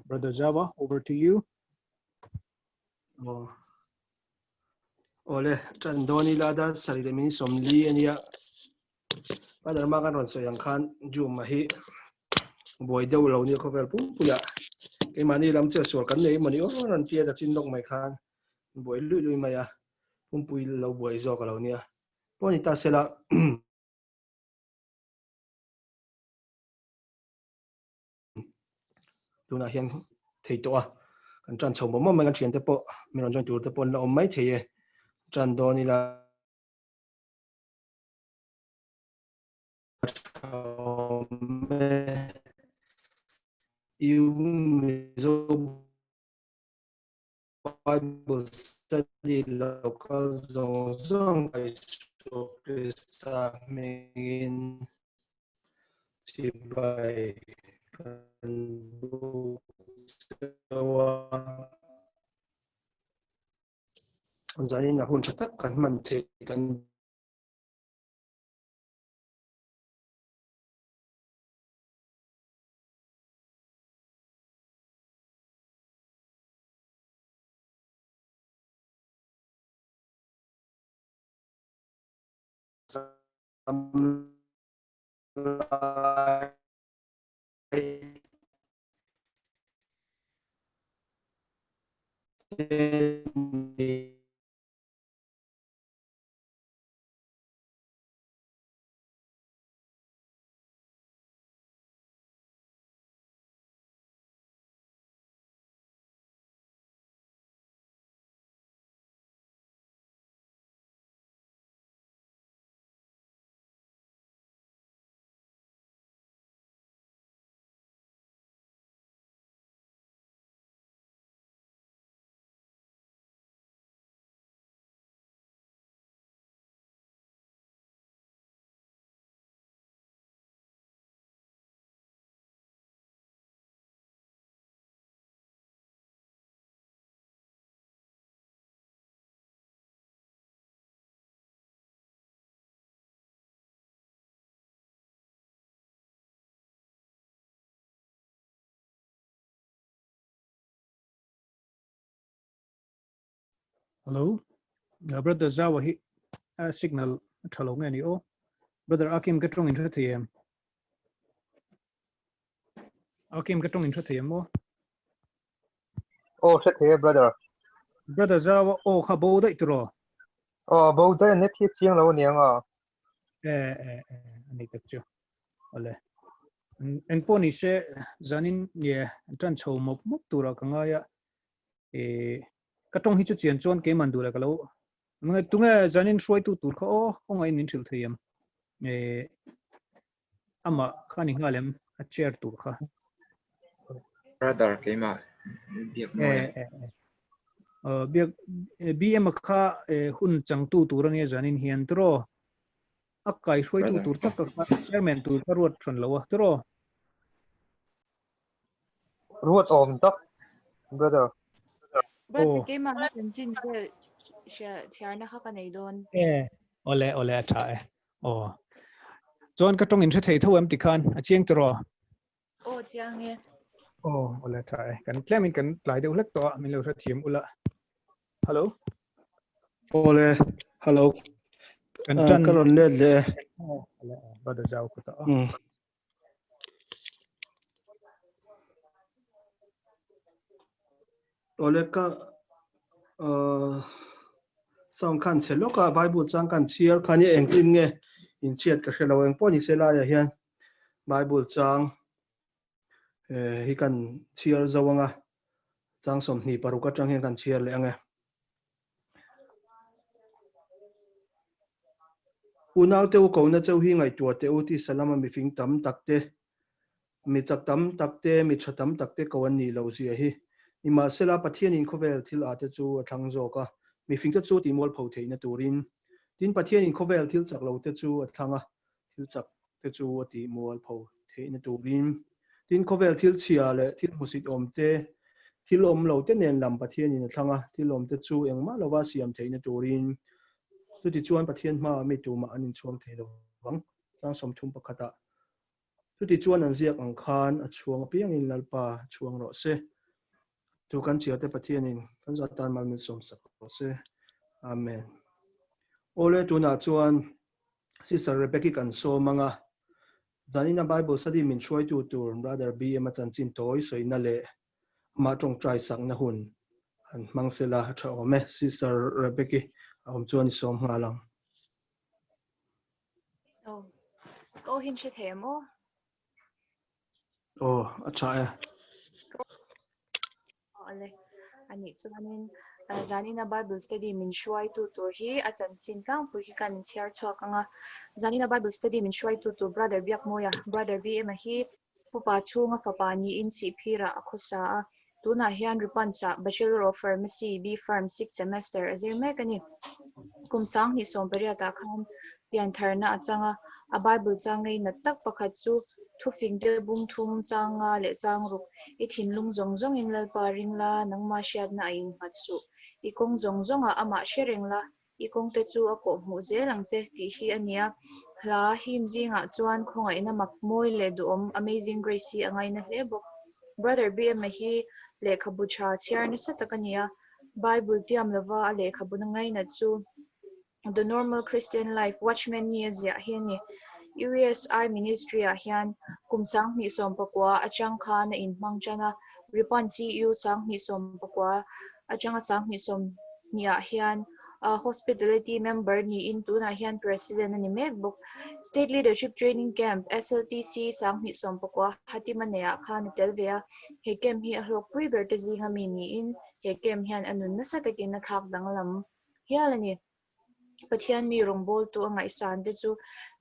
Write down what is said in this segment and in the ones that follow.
Brother Java, over to you. Ole Chandoni Ladar Saridemi Somli and Ya Father Magan on Soyan Khan, Jumahi Boy Dolo Nicovel Pumpuya. Imani Lam Chesor can name money over and tear that in dog my can. Boy Lulu Maya Pumpui Low Boy Zogalonia. Bonita Sela Luna Hian Tatoa and John Tomo Moment and Chien the Pot, Miran to the Pon on my tea. Chandoni La you Mizo Bible study local zone by Krista Megin Chibai Zanin na hun chatak kan man te kan Hello, Brother Zawa, signal Chalong any oh. Brother Akim Gatrong into the Akim Gatrong into the mo. Oh, sit here, brother. Brother Zawa, oh, Habo de draw. Oh, about the net hit young low near. I need to. Ole. And Pony say Zanin, yeah, Jan Cho Mok Muktura Kangaya. Katong Hichu and John came and do like a low. Tunga Zanin Hruaitu Turko, oh, I need to him. Ama Kani Halem, a chair Turka. Brother came out. BM Ka Hun Chang Tu Turania Zanin Hian Draw. Akai Hruaitu Turka, chairman to Karwat Tranloa Draw. Road on top, brother. Brother came out and seen the Tiana Hakanadon. Ole Chai. Oh. John Katong in Potato empty can, a ching draw. Oh, Jiang. Oh, Ole Chai. Can claim can fly the elector, Milo team Ula. Hello? Ole, hello. And done. Karon le. Oh, Brother Zhao Kuta. Ole ka some kan che loka Bible chang kan chiar khani engtin nge in chat ka shelo eng poni sela ya hian Bible chang hi kan chiar zawanga chang som ni paruka chang hian kan chiar le ange unau te ko na chau hi ngai tu te uti salama mi fing tam takte mi chak tam takte mi thatam takte ko an ni lo zia hi ima sela pathian in khovel thil ate chu thang zo ka mi fing te chu ti mol pho theina turin tin pathian in khovel thil chak lo te chu thanga thil chak te chu ti mol pho theina turin tin khovel thil chia le thil musit om te thil om lo te nen lam pathian in thanga thil om te chu engma lo wa siam theina turin chu ti chuan pathian ma mi tu ma anin chuang thei lo wang tang som thum pakhata chu ti chuan an ziak ang khan a chuang piang in lalpa chuang ro se tu kan chiate pathian in kan zatan mal min som sak ro se amen ole tu na chuan sister Rebecca kan so manga zanina Bible study min Hruaitu tur brother BM chan chin toy soina le ma tong trai sang na hun an mangsela tha ome sister Rebecca om chuan som ngalang Oh, cô hin sẽ thèm ô. oh acha Ale, ani chuanin zanina Bible study min Hruaitu tur hi a chan chin tlang pu hi kan share chhuak anga zanina Bible study min Hruaitu tur brother Lalbiakmawia brother BM hi pupa chunga fapa ni in si phira akhusa tuna hian Ripans Bachelor of Pharmacy B Farm 6th semester azir mekani kumsang ni somperia ta khan pian tharna achanga a Bible changai na tak pakhat chu thufing de bung thum changa le changruk I thinlung zongjong in lalpa ringla nangma shiat na ing matsu I kong zongjong ama sherengla I kong te chu ako mu zelang che ti hi ania hla him zinga chuan khongai na makmoi le duom Amazing Grace angai na hlebok brother BM hi le khabucha chiar na satakania Bible tiam lova le khabunangai na chu The Normal Christian Life Watchman ni azia hiani USI Ministry a hian kumsang ni sompakwa achang kha na in mangchana Ripans yu sang ni sompakwa achanga sang ni som ni a hian hospitality member ni in tu na hian president ni mekbok State Leadership Training Camp SLTC sang ni sompakwa hatimanea kha na telvea he kem hi a hlok pui bertazi hami ni in he kem hian anun na satakin na thak danglam hialani Pathian mi rongbol tu angai san te chu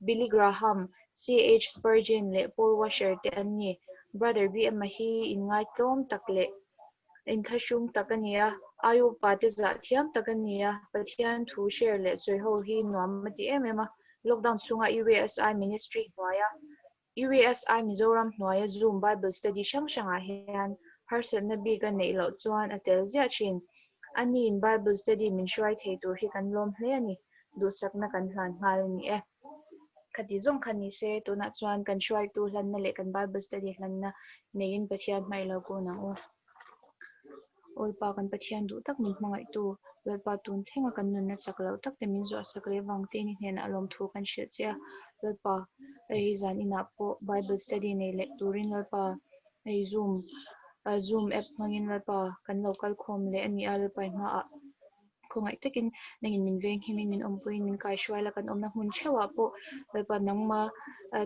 Billy Graham CH Spurgeon le Paul Washer te anni brother BM hi in ngai tlom takle in thashung takania ayu pate za thiam takania Pathian thu share le soiho hi nuam mati emema lockdown sunga USI ministry hnuaya USI Mizoram hnuaya Zoom Bible study shangshanga hian harsan na bi kan nei lo chuan atel zia chin ani in Bible study min shrai thei tur hi kan lom hle ani du sakna kan hlan ngal ni e khati zong khani se tu na chuan kan shrai tu hlan na le kan Bible study hlan na nein Pathian mai lo ko na o ol pa kan Pathian du tak min hmangai tu lalpa tun thenga kan nun na chaklo tak te min zo sakle wangte ni hnen alom thu kan she chia lalpa ei zan ina po Bible study nei le turin lalpa ei Zoom app mangin lalpa kan local khom le ani alpa ma a khongai takin nangin min veng himin min ompuin min kai shwaila kan omna hun chewa po lalpa nangma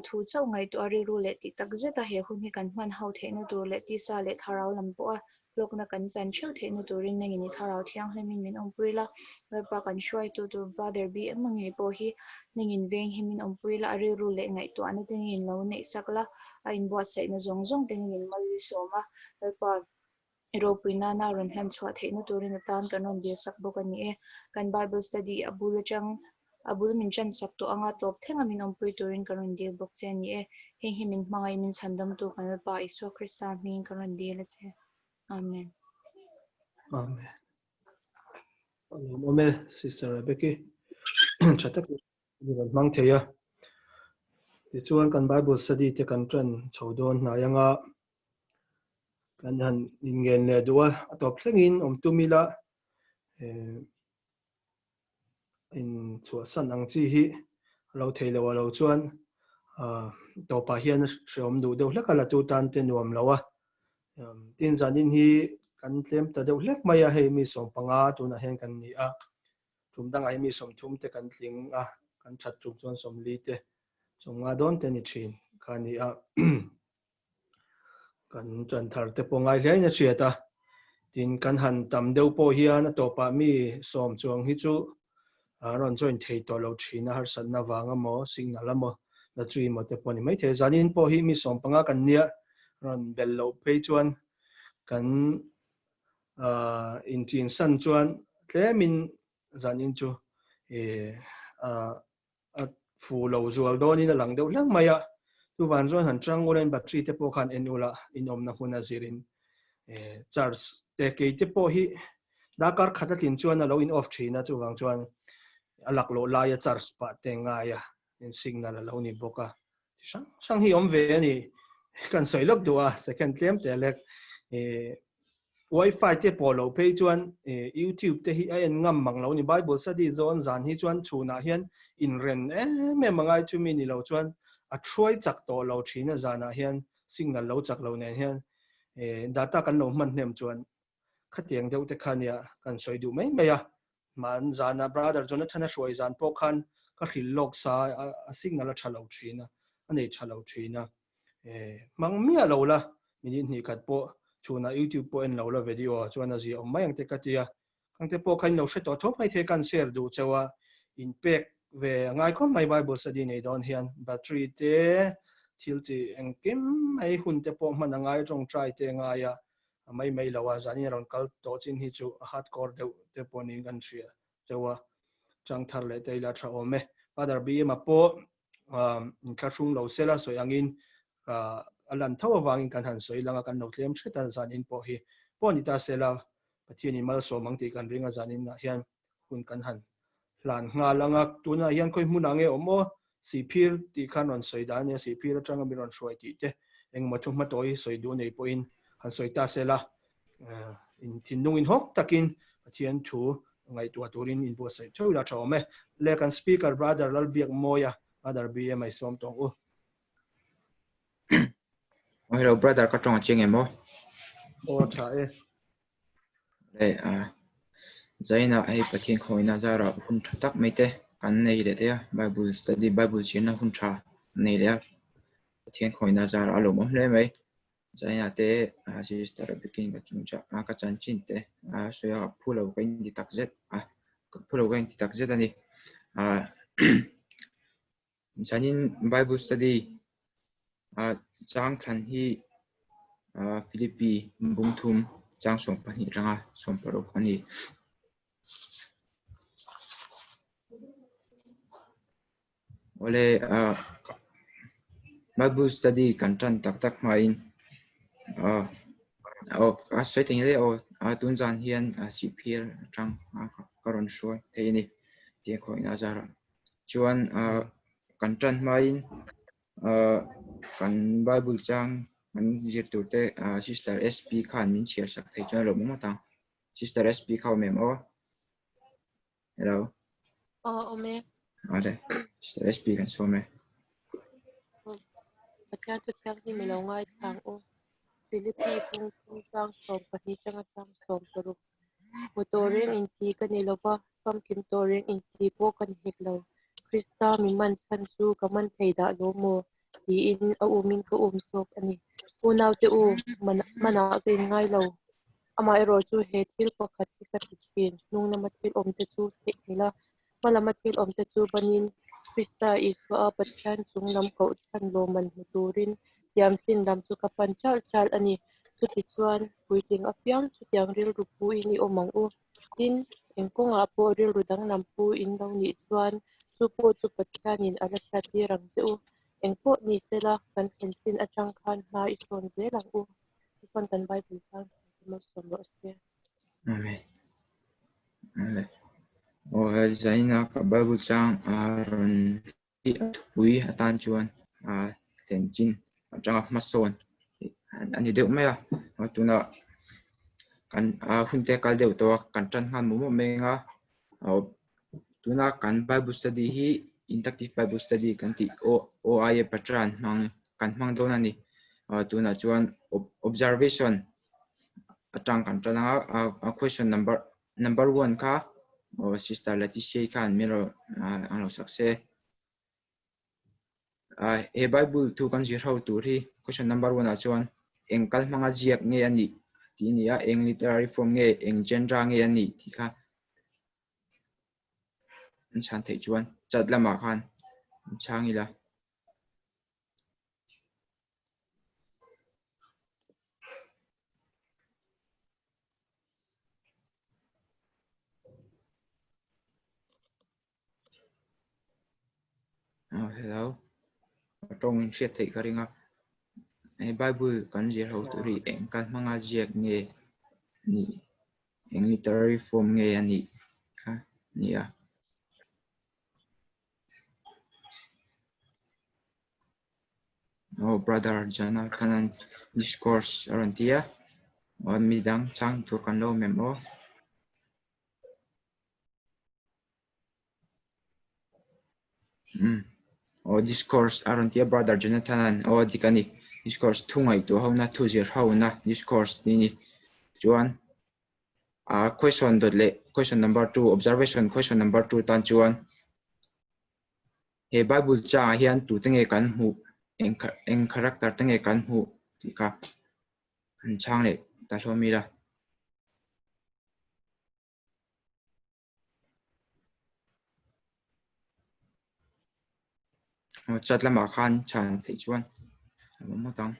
thu chau ngai tu ari ru le ti tak zeta he hun hi kan man hau theina tur le ti sa le tharau lam po a lokna kan chan cheu theina turin nangin ni tharau thiang hlemin min ompuila lalpa kan shwai tu brother B amangi po hi nangin veng himin ompuila ari ru le ngai tu ana tengin lo nei sakla a in buat sai na zongjong tengin mali soma lalpa Iropuina na ron han chwa theina turin atan kanon dia sakbo kan ni e kan Bible study abul min chan sak to anga top thenga min ompui turin kanon dia bok che ni e heng hi min mangai min sandam tu kan pa iso Krista min kanon dia le che amen amen ome sister Rebecca chatak ni mang theya ti chuan kan Bible study te kan tran chodon na yanga kan han ingen le duwa atop thlengin tumila in chua san ang chi hi lo theilo lo chuan to pa hian shom du deuh hlekala tu tan te nuam lawa tin zanin hi kan tlem ta deuh hlek maya hei mi som panga tu na hen kan ni a tum dang ai mi som thum te kan tling a kan that tuk chuan som li te som nga don te ni thin kan ni a kan chan thar te pongai hlei na chiata tin kan han tam deuh po hian to pa mi som chuang hi chu ron join thei to lo thina har san na wanga mo signal amo na chui mo te poni mai the zanin po hi mi som panga kan nia ron bel lo pe chuan kan in tin san chuan tlemin zanin chu fu lo zual donin a lang deuh lang maya tu van chuan han tang oren battery te po khan enula in omna huna zirin charge te ke te po hi dakar khata tin chuan a lo in off thina chu wang chuan alak lo la ya charge pa te nga ya in signal lo ni boka sang hi om ve ni kan soi lok do a second claim te lek wifi te polo pe chuan youtube te hi ai ngam mang lo ni bible study zone zan hi chuan chuna hian in ren me mangai chu mi ni lo chuan a throi chak to lo thina zana hian signal lo chak lo ne hian data kan lo man hnem chuan khatiang deuh te khania kan soi du mai mai a man zana brother jonathan a hruai zan po khan ka khil lok sa a signal a thalo thina ani thalo thina mang mia lo la minit ni khat po chuna youtube po en lo la video chuan a zi om mai ang te katia kang te po khan lo hre to thop mai the kan share du chawa impact ve ngai khom mai bible study nei don hian battery te thil chi engkim mai hun te po man ngai tong try te nga ya mai mai lawa zani ron kal to chin hi chu hardcore de te po ni gan thria chawa chang thar le te la tha ome father bi ma po ka thung lo sela so angin alan thaw wangin kan han soi langa kan no tlem thretan zanin po hi po ni ta sela pathiani mal so mangti kan ringa zanin na hian hun kan han lan nga langa tuna hian khoi hmun ange omo sipir ti khan on soi da ne sipir atanga miron hruai ti te eng ma thu ma toi soi du nei po in han soi ta sela in thinung in hok takin pathian thu ngai tu turin in bo sai thola thawme le kan speaker brother Lalbiakmawia brother BM ai som tong u hello brother ka tong ching emo o tha e le zaina ai pathian khoina zara hun thatak mete kan nei le te bible study bible china hun tha nei le pathian khoina zara alo mo hle mai zaina te sister bikin ka chungcha ka chan chin te so ya phulo kain di takzet phulo kain di takzet ani zanin bible study chang than hi Philippi bungthum chang som pani ranga som paro ani ole Bible study kan tran tak tak main sai thing le tun jan hian si phir tang karon shoi theini ti khoi na zara chuan kan tran main kan Bible chang kan Zirtur te sister SP khan min share sak thei chuan lo mo ta sister SP khaw mem o hello Ome. ale sister SP kan so me Sakyan tu tiang ni melongai tang o. Philippi pung tang som pani tanga chang som peruk. Motoring inti kanilova from kim toring inti po kan hiklo. Krista miman sanju kaman theida lomo. Di in a umin ko sok ani. Unaw te u mana kin ngai lo. Ama ero chu he thil pakhat hi ka tichin nung na mathil om te chu thek nila mala mathil om te chu banin Krista iswa pathian chung lam ko chan lo man muturin yam sin lam chu kapan chal chal ani chu ti chuan puiting apyang chu tiang ril rupu ini omang u tin engkonga po ril rudang lampu in lo ni chuan chu po chu pathianin ala shati rang chu engpo ni sela kan fencin atang khan ma ison ze lang u kon kan bible chang mo som lo se amen ale o zaina ka Bible chang ron hi atpui atan chuan tenchin atanga mason ani deuh maya tuna kan hunte kal deuh to kan tran han mo menga tuna kan Bible study hi interactive Bible study kan ti o ai patran mang kan mang don ani tuna chuan observation atang kan tran question number 1 ka sister Leticia khan miro ano sakse e Bible tu kan zirau tur hi question number 1 a chuan engkal manga ziak nge ani ti ni a eng literary form nge eng gender nge ani ti kha chan thei chuan chat lama khan changila hello tong siat thei kharinga e Bible kan zirau tur hi engkal manga ziak nge ni eng literary form nge ani kha ni a brother Jonathan discourse aron tia midang chang tur kan lo mem discourse aron tia brother Jonathan dikani discourse thungai tu hauna thuzir hauna discourse ni chuan question number 2 observation question number 2 tan chuan he Bible cha hian tu tenge kan hu eng character tenge kan hu tika an chang le ta hlomi la chat lama khan chan thei chuan mo tang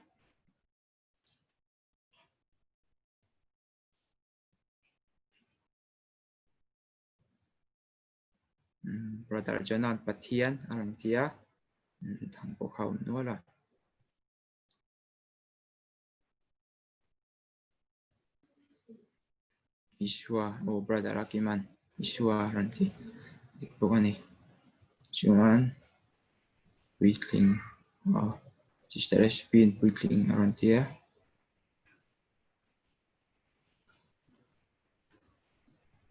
brother Jonathan Pathian aron tia thang po khau no la Iswa brother Akiman Iswa aron ti pokani chuan weekling sister Spin weekling aron tia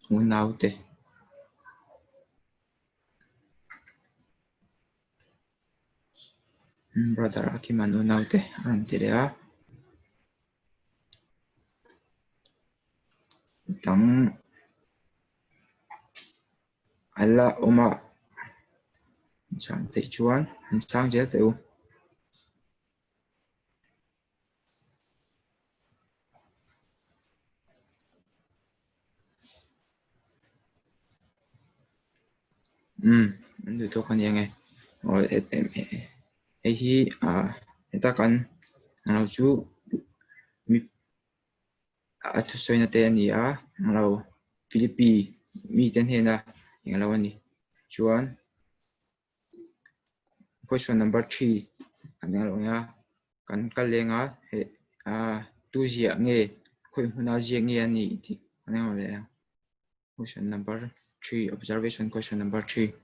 unaute brother Akiman unaute aron tia tang alla oma chang thei chuan chang je teu ndu to kan yang hi eta kan anau chu mi atu soina te ani anau Philippi mi ten hena yang lawani chuan question number 3 analo nga kan kalenga he tu zia nge khoi huna zia nge ani ti analo le question number 3 observation question number 3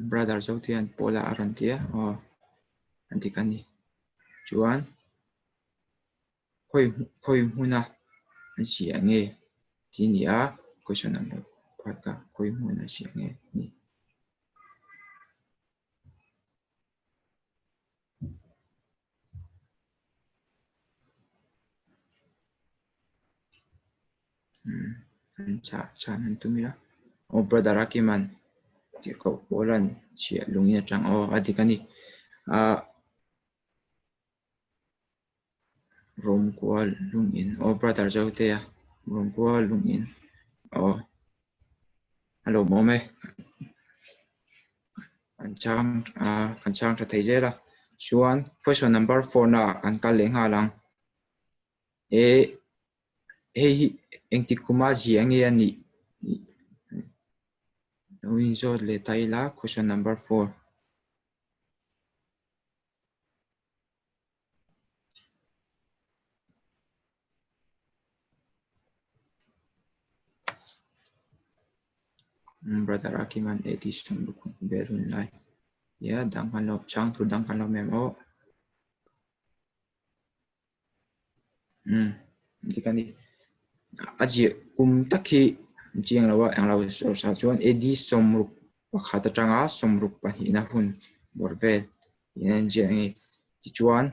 brother Zotian Pola Arantia antikani chuan khoi huna zia nge ti ni question number 5 ka khoi huna zia nge ni cha nan tumira brother Akiman ti ko polan chia lungina chang adikani rom kwal lungin brother Zotea rom kwal lungin hello mome kan chang tha thei jela chuan question number 4 na kan kal leng halang engti kuma ziange ani winzo le taila question number 4 brother Akiman edition berun lai ya dang kan lo chang tu dang kan lo memo dikani aji kum takhi jiang lawa ang law sa chuan edi somruk pakhata tanga somruk pahina hun borvel inen jiangi chuan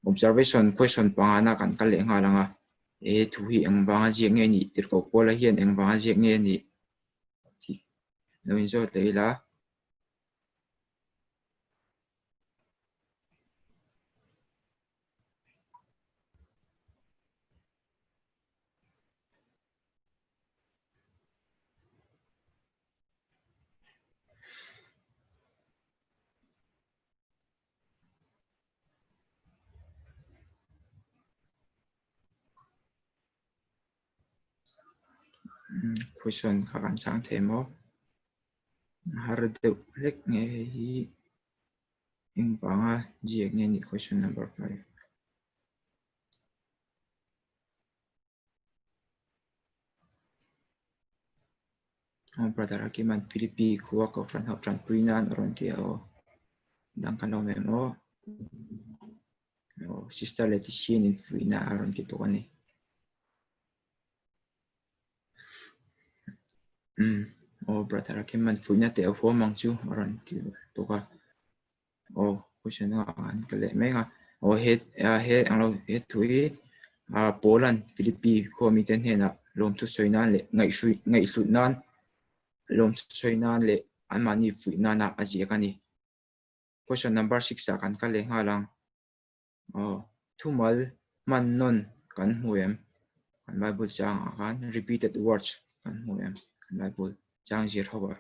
observation question pangana kan kal leng halanga thu hi ang banga jiang nge ni tirko pola hian ang banga jiang nge ni noin zo leila question khakan chang themo har de lek nge hi ing panga jiak nge ni question number 5 brother akiman Philippi kuwa ko fran hap tran puinan ron ti o dang kan me mo sister Leticia in puina ron ti to ani brother akiman puina te o mangchu ron ti to ka question an kale me nga he ang lo he thui Poland Philippi ko mi ten hena lom tu soinan le ngai su nan lom soinan le an mani puina na aji kani question number 6 akan kale nga lang thumal man non kan huem kan Bible chang akan repeated words kan huem kan Bible chang zir hawa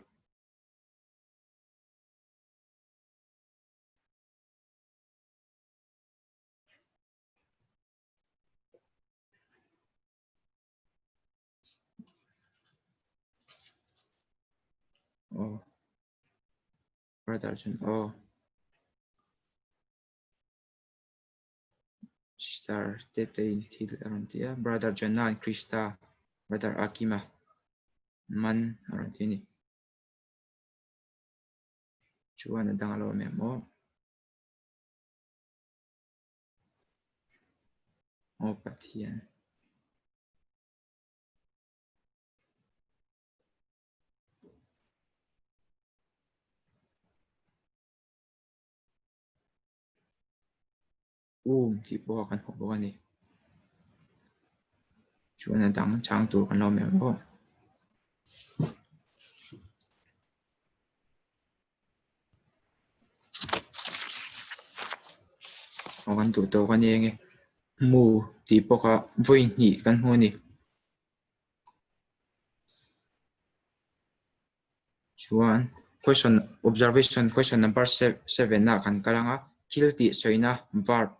brother John sister tete thil aron tia brother John and Krista brother Akima man aron tini chuan adang alo me mo pathian ti po kan ho ani chuan adang chang tu kan lo me mo kan tu to kan enge mu ti po ka voi ni kan ho ni chuan observation question number 7 na kan kalanga thil ti soina verb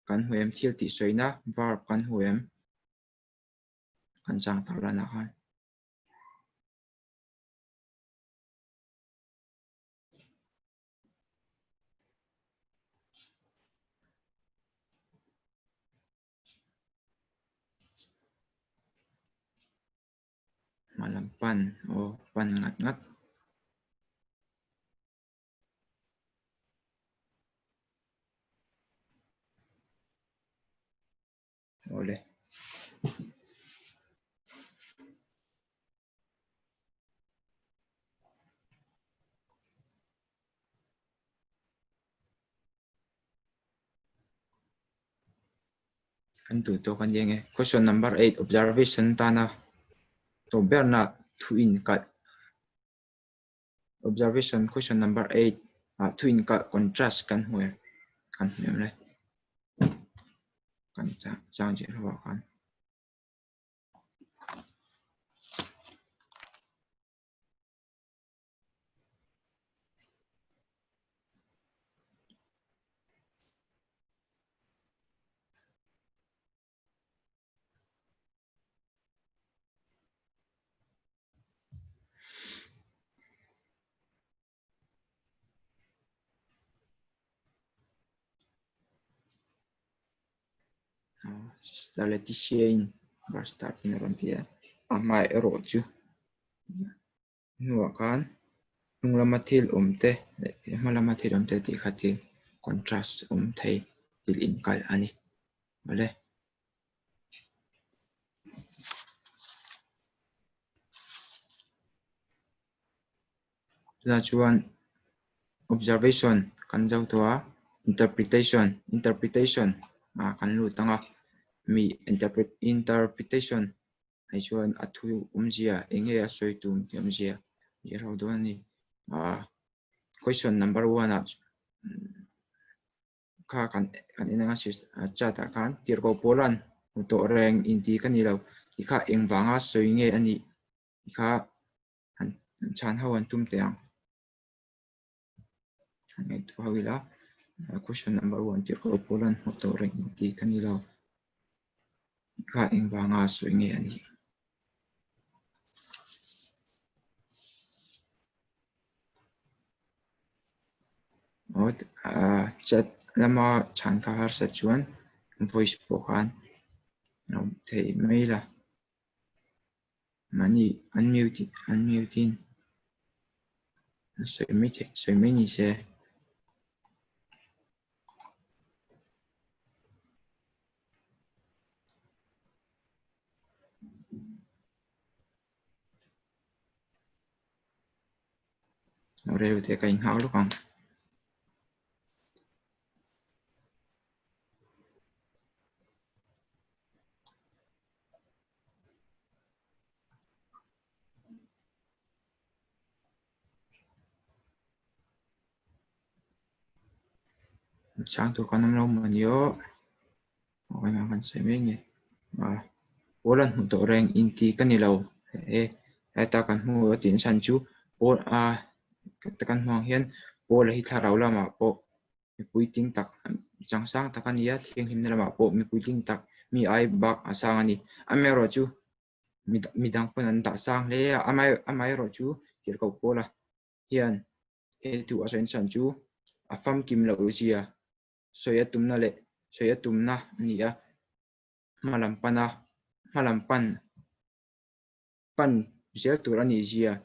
kan huem thil ti soina verb kan huem kan chang tharana kan malampan pan ngat ole kan tu to kan yenge question number 8 observation tana to berna thuin ka observation question number 8 thuin ka contrast kan hue kan le kan chang je hawa kan sister Leticia in bar start in ron tia amai ero chu nuwa kan lamathil umte malamathil umte ti khatil contrast thei til in kal ani vale la chuan observation kan jau to interpretation kan lu tanga mi interpretation ai chuan athu umjia enge a soitum umjia yerau do ani question number 1 kha kan inanga chat kan tirko polan to reng inti kanilo ikha engwanga soinge ani ikha chan hawan tum teang ngai tu hawila question number 1 tirko polan to reng inti kanilo ikha engwanga soinge ani chat lama chan ka har sa chuan voice po khan thei maila mani unmuting soi mấy nhỉ xe ở đây thì cảnh hảo lúc không sáng tôi có năm lâu mà nhớ mọi người vẫn sẽ mấy nhỉ mà bố lần một tổ rèn in tí cái này lâu ta cần mua tiền sản chú bố ta cần hoàng hiền bố là hít thở đầu là mà bố mi pui ting tak chẳng sang ta cần ya thiêng him là mà bố mi pui ting tak mi ai bạc sang anh em rồi chú mi đang phân anh ta sang lấy em rồi chú thì cậu bố là hiền tu ở trên sản chú pham kim lâu gì soya tumna le soya tumna nia malam pan Zirtur ani zia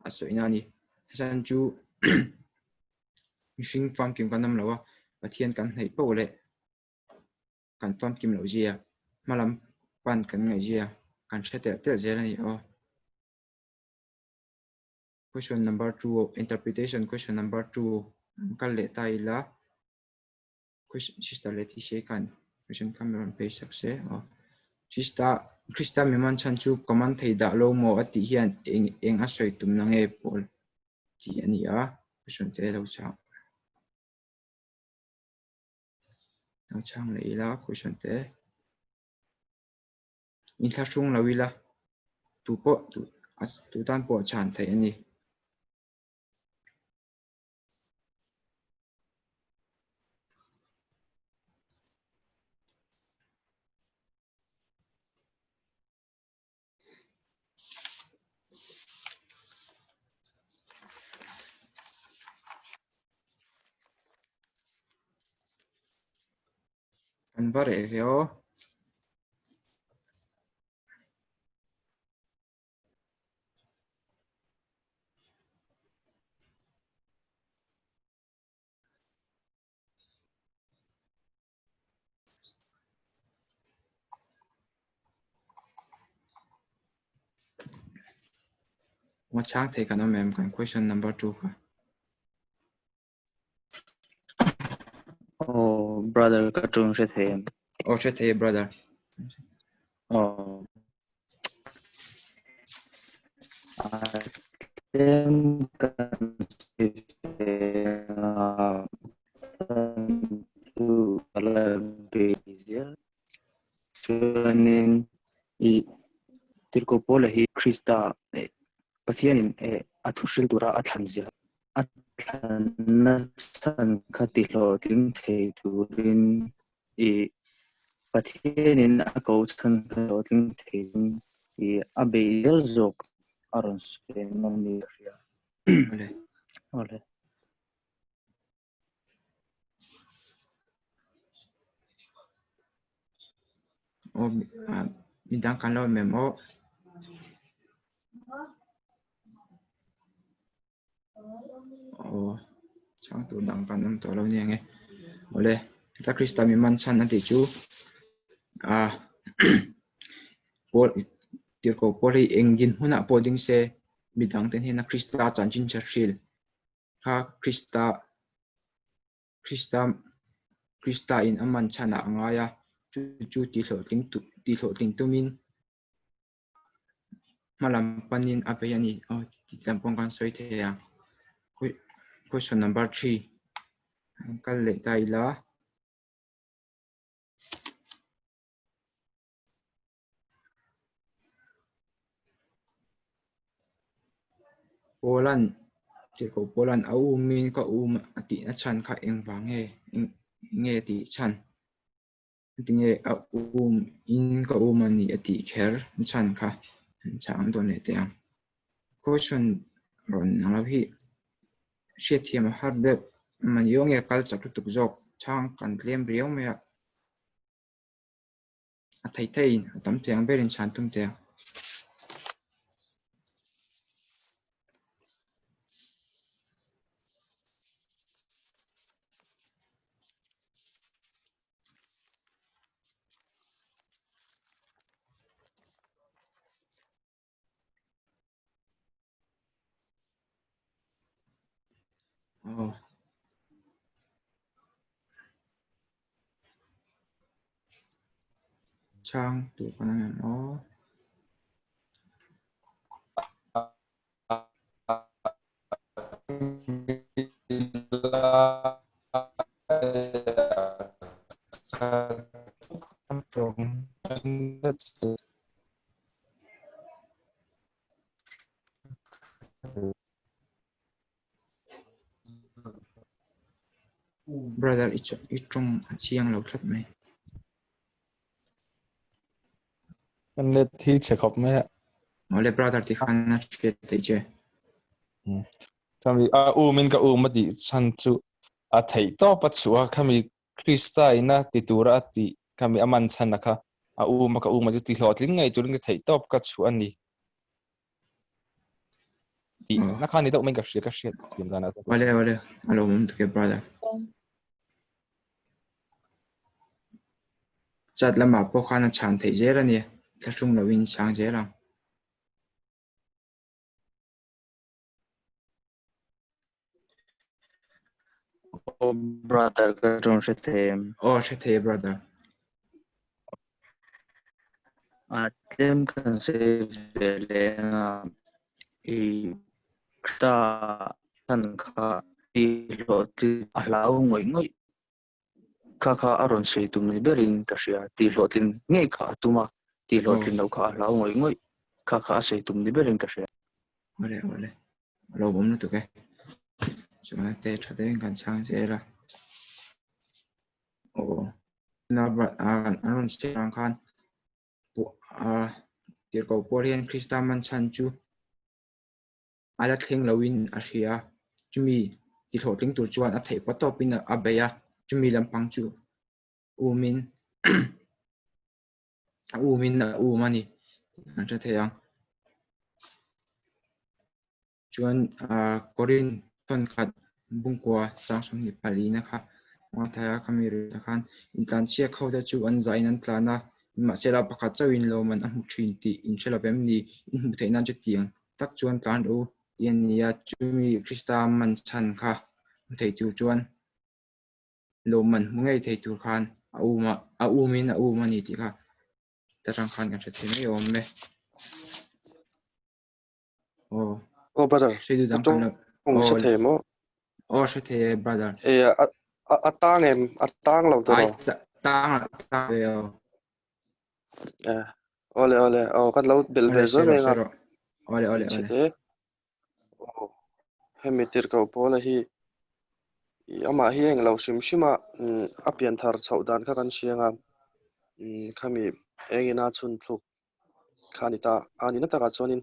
soina ni san chu mishing fam kim kanam lawa pathian kan nei po le kan fam kim lo zia malam pan kan ngai zia kan thete te zela ni question number 2 interpretation question number 2 kal le tai la question sister leti she kan question cameron page sakse sister Krista miman chan chu command thei da lo mo ati hian eng a soi tum na nge pol ti ani a question te lo chang le la question te in thla chung lo ila tu tan po chan thei ani an bare veo mo chang thei kan mem kan question number 2 ka Oh, brother, ka trung sẽ thêm. che thei brother Oh, thêm cần tu Lalbiakmawia. Cho nên Tirko pola hi Krista pathianin athushil tura athanzia athan khatilo ting thei turin pathianin akau chan khatilo ting thei abel zok aron spen mani ria ole midang kan lo mem chang tu dang kan to lo ni nge ole ta Krista mi man san ati chu pol tirko poli engin huna poding se midang ten hina Krista chanchin chashil ha Krista in aman chana angaya chu ti hlo ting tumin malam panin apeyani ti tampong kan soi the ya question number 3 kal le tai la Poland au min ka ati na chan kha engwange nge ti chan tinge in ka mani ati kher chan kha chang don le te question ron na hi she thiam har de man yong e kal chak tu jok chang kan lem riau me a thei tam thiang berin chan tum te Oh. Trang tụ con em ó. Brother ít trong chiang lâu thất mày. Anh let thi check up mày. Ole brother thì khăn nó chết thấy chưa? Kami min ka mà đi chan chu thầy to bắt chua kami Krista ina ti tura ti kami aman chan naka mà ka mà ti hlot ling ngai turing thầy to ka chu ani ti na khani to min ka shit tim dana Ole alo mum to brother. Chat lama po khana chan thấy dễ ra nè. Thà sung là win sang dễ ra. Oh, brother, ka trong sẽ thêm. Oh, sẽ thế brother. Tem kan se vele na ta tan kha ti lo ti alau ngoi ngoi kha aron se tum ni berin ka sia ti lo tin ngai kha tuma ti lo tin no kha alau ngoi ngoi kha se tum ni berin ka sia. Ole alo mum to ke. Chúng ta trở đến gần sang dễ ra. Oh. Na brat aron se rang khan. Tiệt cầu Korean Krista man chan chu. Ala theng lawin asia. Chumi ti thot ling tur chuan a thei patopin a beya. Chumi lampang chu. Umin na umani. Ancha theyang. Chuan Korean ton khat bungkwa changsong ni pali na kha. Wa thaya khamiri khan intan chia khoda chu an zain an tlana ma sela pakhat chawin lo man a mu thin ti in chela pem ni in mu theinan chu tiang tak chuan tlan ro yan nia chumi Krista man chan kha thei tu chuan lo man ngai thei tu khan a uma ni ti kha tarang khan kan thei mai om me Oh brother, sei du dang kan sẽ thêm oh sẽ thei brother tang lâu ai rồi. tang Ole, kan lâu bel bel rồi mấy ngà. Ole. Thế, hem mitir kau pola hi, ama hi ang lâu sim apian thar chau dan kha kan sianga, kami engina chun thuk, khanita ani na taka chuanin,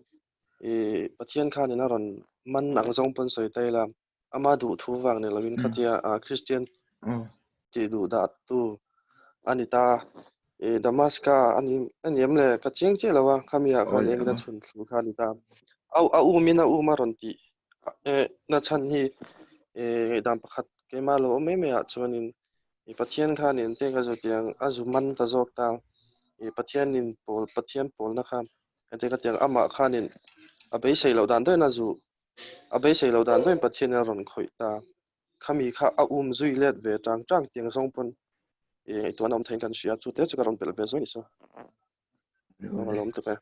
pathian khanina ron man ang zong pon soi tay la, ama du thu wang ne lawin khatia Christian ti du da tu anita Damaska ani emle ka cheng che lawa khamia kon engina chun thuk khanita au mina maron ti na chan hi dam pakhat ke malo me chuanin pathian khanin te ka zo tiang azuman ta zok ta pathianin pathian pol na kha te ka tiang ama khanin abei sei lo dan de na zu abei sei lo dan de pathian ron khoi ta khami kha zui let ve tang tiang song pon tuan om thein kan sia chu te chu karon bel be zo ni so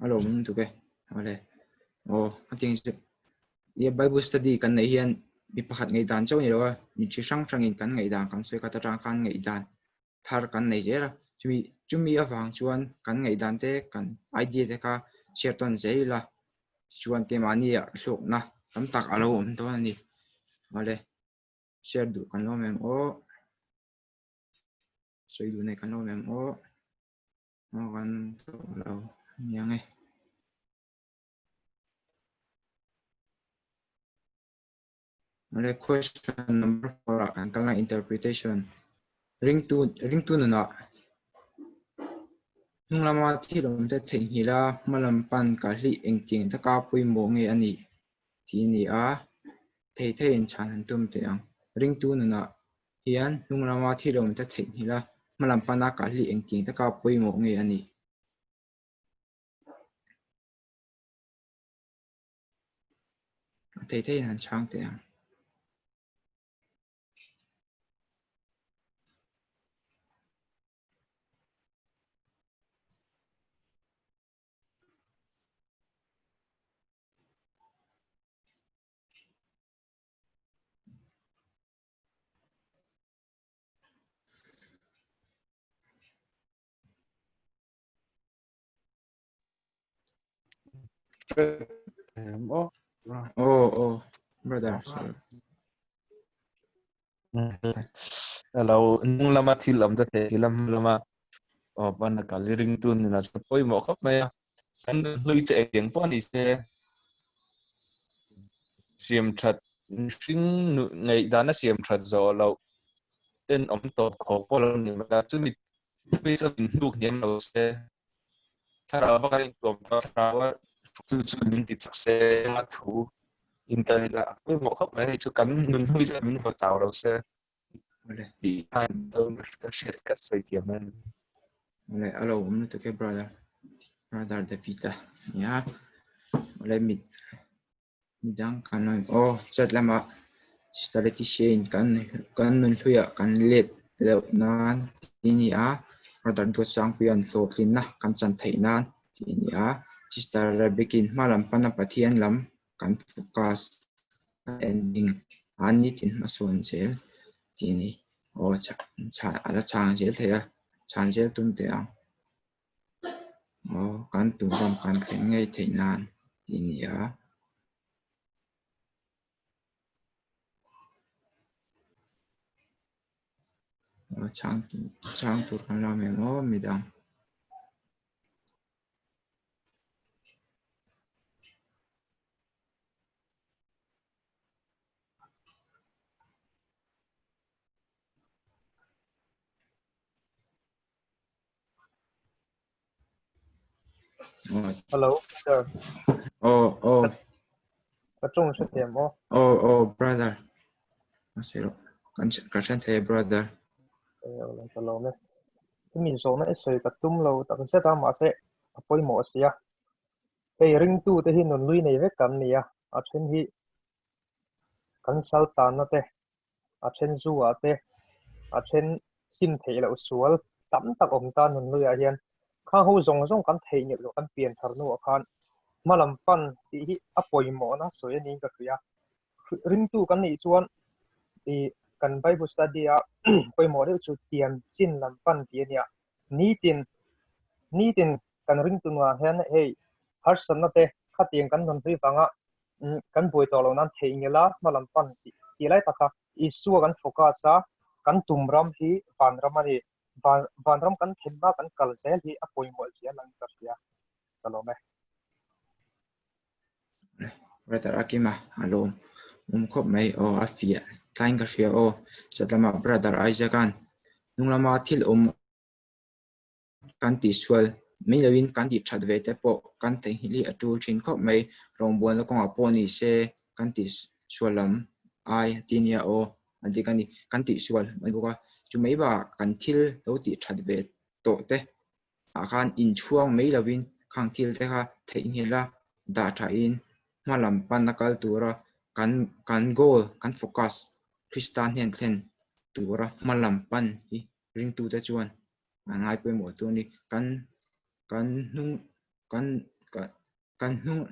alo mum tu ke ole ating ye Bible study kan nei hian mi pakhat ngei dan chaw ni lo mi chi sang in kan ngei dan kan soi ka ta tang kan ngei dan thar kan nei jera chumi awang chuan kan ngei dan te kan idea te ka share ton zeila chuan ke mani a hlok na tam tak alo om to ani ole share du kan lo mem soi du nei kan lo mem kan to lo yang question number 4 ang kang interpretation ring tu na nung lama thi rom te theng hila malam pan ka hli engting ta ka pui mo nge ani ti ni a thei in chan han tum te ang ring tu na hian nung lama thi rom te theng hila malam pan ka hli engting ta ka pui mo nge ani thei han chang te ang Oh, brother. Hello, nung lama thilam da the thilam lama ban ka ring tun na sa poi mo khop mai an lui che tiếng pon ni se siam that ring ngai da na siam that zo lo ten om to ko pol ni ma chu ni pe sa bin duk nem lo se thara ba ka tom ta thara wa chu min ti se ma thu in ta la poi mo khop mai chu kan nun hui sa min fa tao lo se thì anh tôi có sẽ cắt sợi tiệm anh Ole, alo, to ke brother de pita. Ya. Ole midang kanon. Oh, chat lama. Sister Shane kan nun thuya kan let le nan tini a brother do sang pian so tlin na kan chan thei nan tini a sister begin malam pana pathian lam kan focus ending ani tin mason jel tini o cha ala chang jel thea chan jel tun te ang o kan tu ram kan thleng ngei thei nan tini a chang tu kan la me ngo midang Hello, sir. oh Có trông sẽ tiệm ô. oh brother masero kan the brother Hello, nè. Cái mình số nó sẽ tập trung lâu, tập sẽ ta mà sẽ apoi mo sia. Cái ring tu te hin non lui nei ve kan nia. A chen hi kan sal tan na te. A chen zu a te. A chen sim thei lo sual tam tak om ta non lui a hian. Kha ho zong kan thei ni lo kan pian thar no khan. Malam pan ti hi apoi mo na so ni ka kria. Ring tu kan ni chuan ti kan Bible study a poi mo de chu tiam chin lam pan ti nia. Ni tin kan ring tu nga hian hei har san na te kha tiang kan non ri panga kan boi to lo nan thei ngela malam pan ti lai taka isu kan focus a kan tumram hi vanram ani vanram kan themba kan kalsel hi apoi mo sia lang ka sia kalome brother akima alo khop mai o afia tlain ka fia o chatlama brother Isaacan nunglama thil kan ti sual milawin kan ti thadve te po kan te hili atul thin khop mai rongbon lo konga poni se kan ti sualam ai tinia o adikani kan ti sual mai boka chumei ba kan thil lo ti thadve to te akhan in chuang milawin khang thil te kha theihila da tha in malam panakal tura kan goal kan focus Christian hen thlen tura malam pan hi ring tu te chuan angai pe mo tu ni kan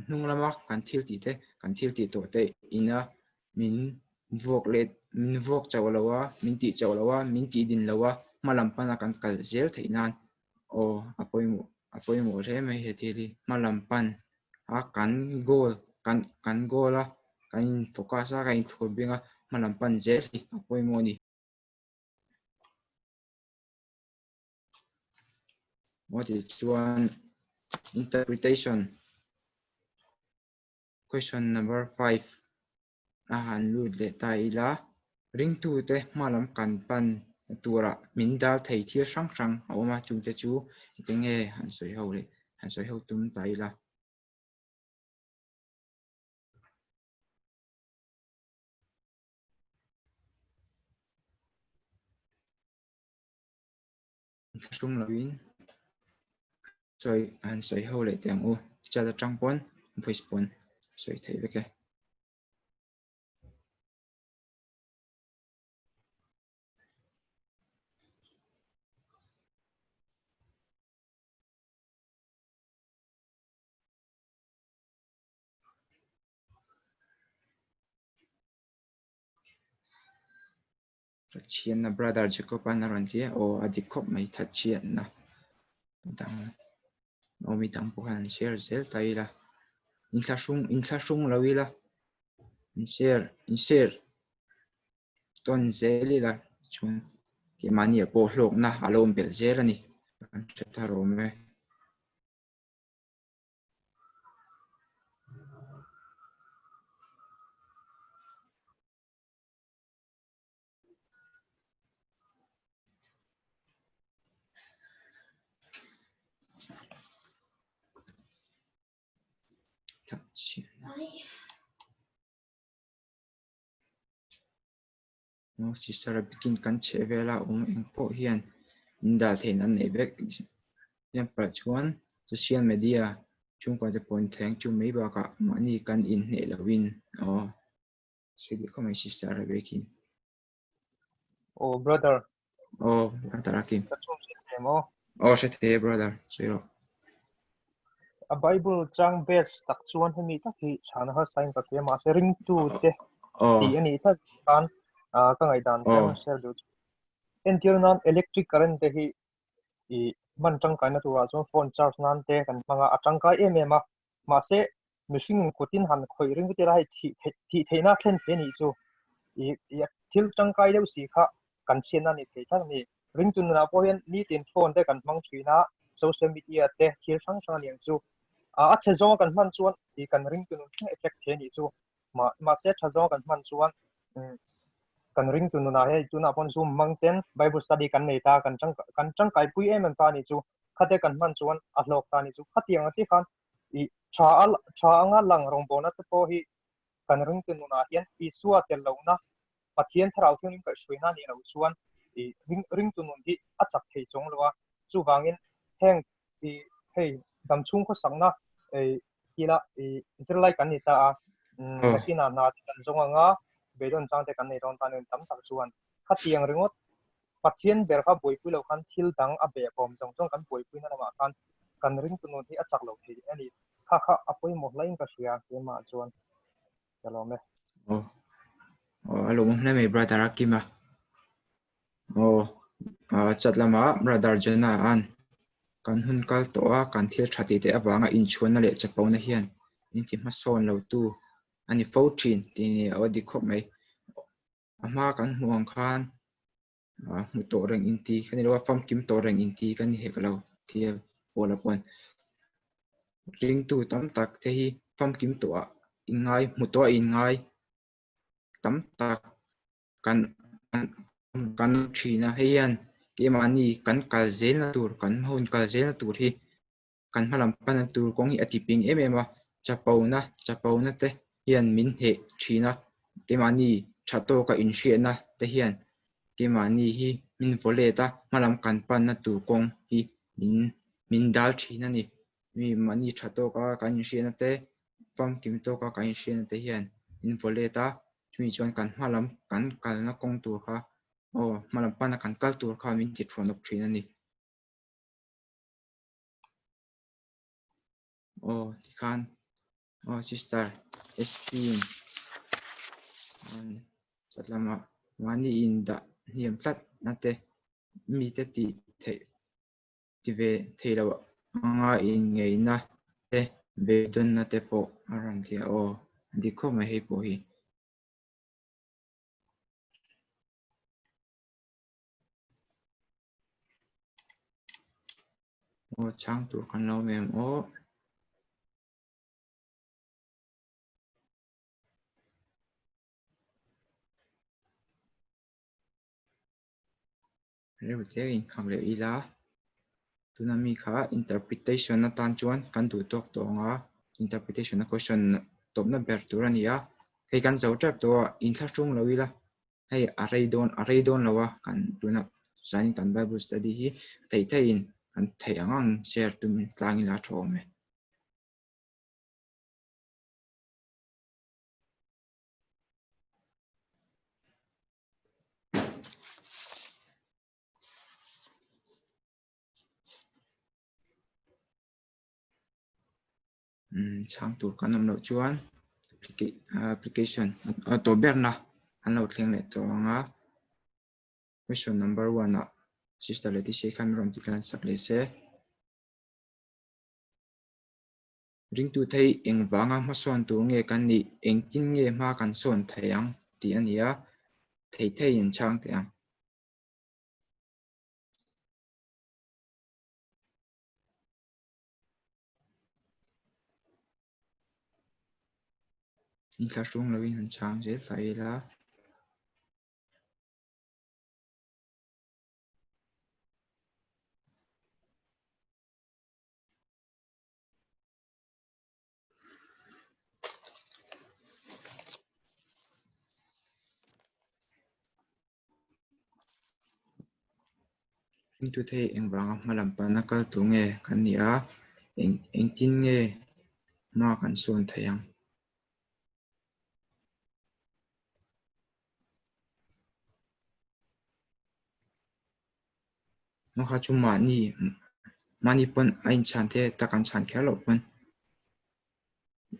nung lama kan thil ti to te ina min vok chawlawa min ti chawlawa min ti din lawa malam pana kan kal zel theinan o apoi mo re mai he thili malam pan a kan goal a kan focus a kan thobinga malam pan zel apoi mo ni what is one interpretation question number 5 ahan lu le taila ring tu te malam kan pan tura min dal thei thia sang awma chu te chu itenge han soi ho tum taila sung lawin soi ho le tiang u cha da chang pon voice pon soi thei veke Chian na brother Jacob anaron tie o adikop mai that chian na dang omi dang po han share zel taila in thlasung lawila in share ton zeli la chun ke mani po hlok na alom bel zerani kan tharo me no sister bikin kan chevela engpo hian indal thein an nei vek yan pra chuan social media chung kwa te point theng chu mai ba ka mani kan in ne lawin sigi ko mai sister bekin Oh brother atarakim kachum semo se the brother zero a bible chang base tak chuan hemi tak hi chana ha sign ka ke ma se ring tu te ti ani tha kan ka ngai dan ten share du entil non electric current te hi i man chang kai na tu wa chon phone charge nan te kan manga atang kai em ma se machine kutin han khoi ring te rai thi theina thlen te ni chu i thil chang kai deu si kha kan chen ani te thang ni ring tun na po hian ni tin phone te kan mang thuina social media te thil sang sang ni chu a che zo kan man chuan i kan ring tun effect te ni chu ma se tha zo kan man chuan kan ring tu na he tu na pon zoom mang ten bible study kan nei ta kan chang kai pui em ta ni chu khate kan man chuan a hlok ta ni chu khatiang chi khan i tha anga lang rong bona te po hi kan ring tu na hian i suwa tel lo na pathian tharau thung ka shuina ni lo chuan i ring tu nun hi a chak thei chong lowa chu wangin heng i hei dam chung ko sangna e kila i israelite kan ni ta lakina na kan zonga nga bedon chang te kan nei ron tan tam sak chuan khatiang ringot pathian ber kha boipui lo khan thil dang a be pom chong chong kan boipui na ma khan kan ring tu nun hi a chak lo thei ani kha apoi mo lain ka sia ke ma chuan chalo me alo na me brother akima chatlama brother jana an kan hun kal to a kan thil thati te awanga in chuan na le chapona hian in ti ma son lo tu ani fotrin ti ni odi khop mai ama kan huang khan mu to reng in ti kan lo fam kim to reng in ti kan he kalo thil pola pon ring tu tam tak te hi fam kim to a ingai mu to in ngai tam tak kan thina hian ke mani kan kal zel na tur kan hun kal zel na tur hi kan halam pan tur kong hi atiping emema chapona te hian min he thina ke mani thato ka in hria na te hian ke mani hi min voleta malam kan pan na tur kong hi min dal thina ni mi mani thato ka kan hria na te fam kim to ka kan hria na te hian min voleta mi chuan kan malam kan kal na kong tur kha malam pana kan kal tur kha min ti thron op thina ni ti khan sister SP chatlama mani in da hiam tlat na te mi te ti ve theilawa anga in ngei na te be don na te po aram thia dikho ma hei po hi chang tur kan lo mem reu in kham le ila tunami kha interpretation na tan chuan kan du tok to nga interpretation na question top na ber tur ania hei kan zo trap to in thlasung lo ila hei arei don lawa kan tuna zain kan bible study hi thei in kan thei angang share tum tlangi la thome chang tur kan om lo chuan application to berna an lo thleng le to nga question number 1 sister leti se khan rom tiklan sak le se ring tu thei eng wanga ma son tu nge kan ni eng tin nge ma kan son theiang ti ania thei thei in chang teang in thla sung lo in chang je thai la ring tu thei eng wanga malam pa na kal tu nge kan ni a eng tin nge ma kan son theiang nó khá chung mani pon anh chan thế ta kan chan khéo lo pon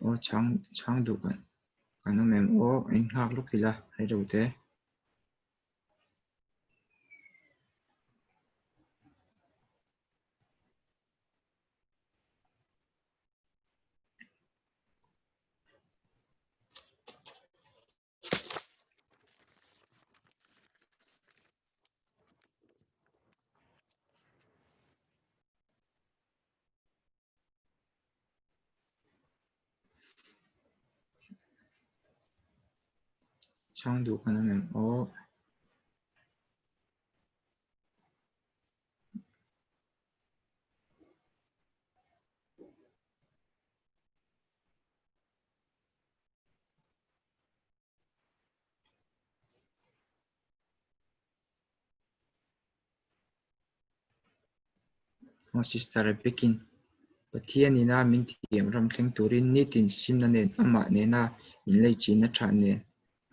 o chang du kan nó mem o anh hak lúc kila hay đâu thế chang du kan nó mem o sister Bekin pathian ina min tiam ram thleng turin ni tin sim na nen ama ne na in lei chin na tha ne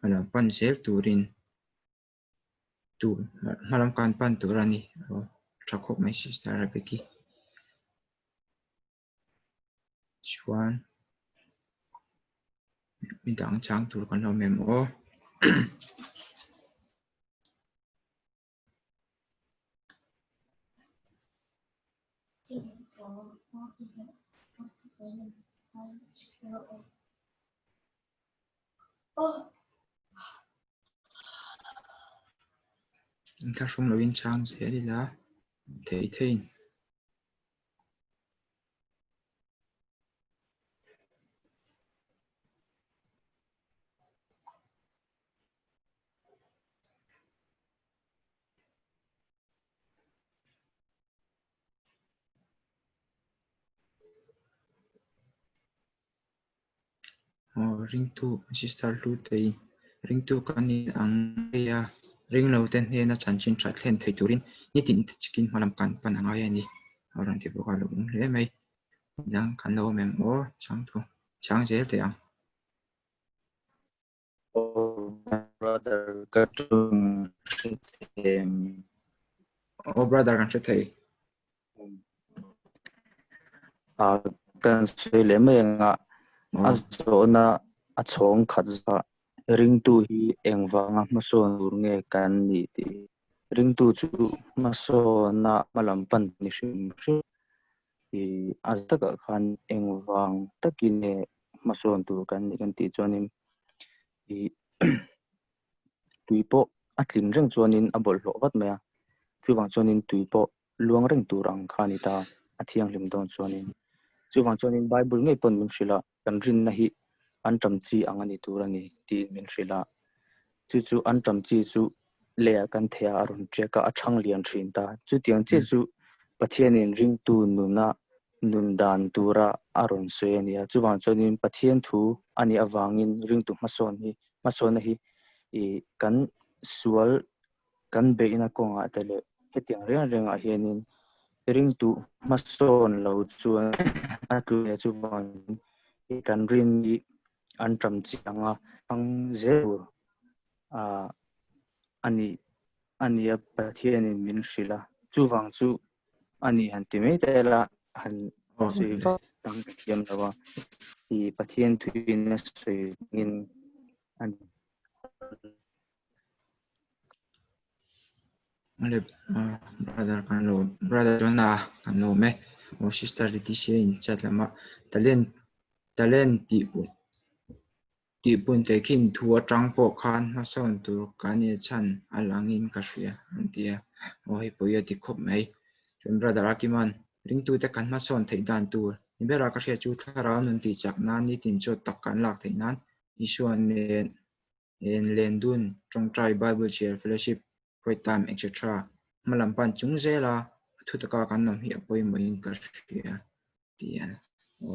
malam pan sel turin tu malam kan pan turani o thakop mai sister Beki chuan mi dang chang tur kan lo mem o in thla sung lo in chang se đi la thei thei ring tu sister lu tei ring tu kan ni ang ya ring lo ten he na chan chin that thlen thei turin ni tin chikin malam kan pan anga ya ni orang ti bo ka lo le mai dang kan lo mem o chang tu chang je te ang brother katung o brother kan che thei kan sele menga azona achong khaza ring tu hi engwanga mason nge kan ni ti ring tu chu masona malam pan ni shim i aztaka khan engwang takine mason tu kan ni kan ti chonin i tuipo atlin reng chonin abol lo wat mea chuwang chonin tuipo luang reng turang khanita athiang lim don chonin chuwang chonin bible ngai pon min shila kan rin na hi antam chi angani turani ti min shila chu antam chi chu le kan thea arun cheka athang lian thin ta chu tiang che chu pathianin ring tu nuna nundan tura arun se nia chuwang chonin pathian thu ani awangin ring tu mason hi i kan sual kan be ina konga tele hetiang reng a hianin ring tu mason lo chuan atu le chuwang i kan rin i antam chi anga ang zeu ani a pathianin min hrila chuwang chu ani han ti mai tela han chui tang ka thiam lawa i pathian thuin na sei in an ale brother Jona kan lo me o sister ti she in chat lama talen talent ti pun te khin thua tang po khan ma son tur kani chan alangin ka hria antia o hi poia ti khop mai chun brother akiman ring tu te kan ma son thei dan tur ibera ka hria chu thara nun ti chak nan ni tin chot tak kan lak thei nan isuan en len dun trong trai bible share fellowship right time etc malam pan chung zela thu taka kan nam hi apoi mai ka hria tian o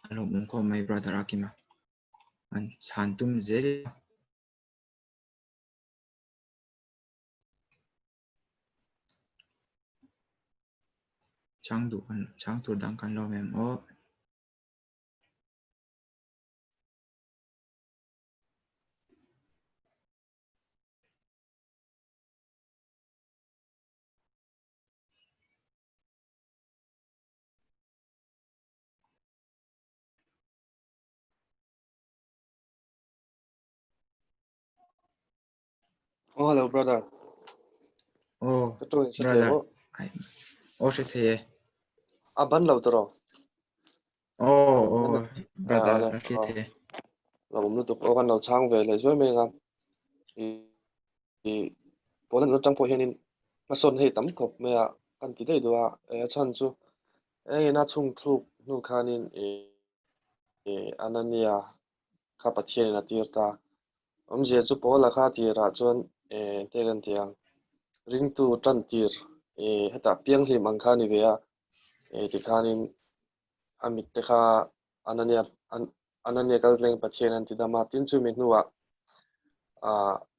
alo mong ko mai brother akima an santum zel chang tu dang kan lo mem o Oh, hello, brother. o Cái tôi sẽ thấy brother ô, o se the à bắn lâu rồi. o À, brother đây, se the là một lúc ô gần đầu sang về lại rồi mình thì bố lần nó trong phố hiện in, mà son hay tắm cốc mẹ ăn tí đây đồ à, chăn chú, na chung thu nu khanin anania kapathian na tirta, je chú bố là kha tira chuan te gan tiang, ring tu tran tir, heta piang hi mang khani ve a, ti khanin amit te kha anania kal reng pathian an ti dama tin chu mi nuwa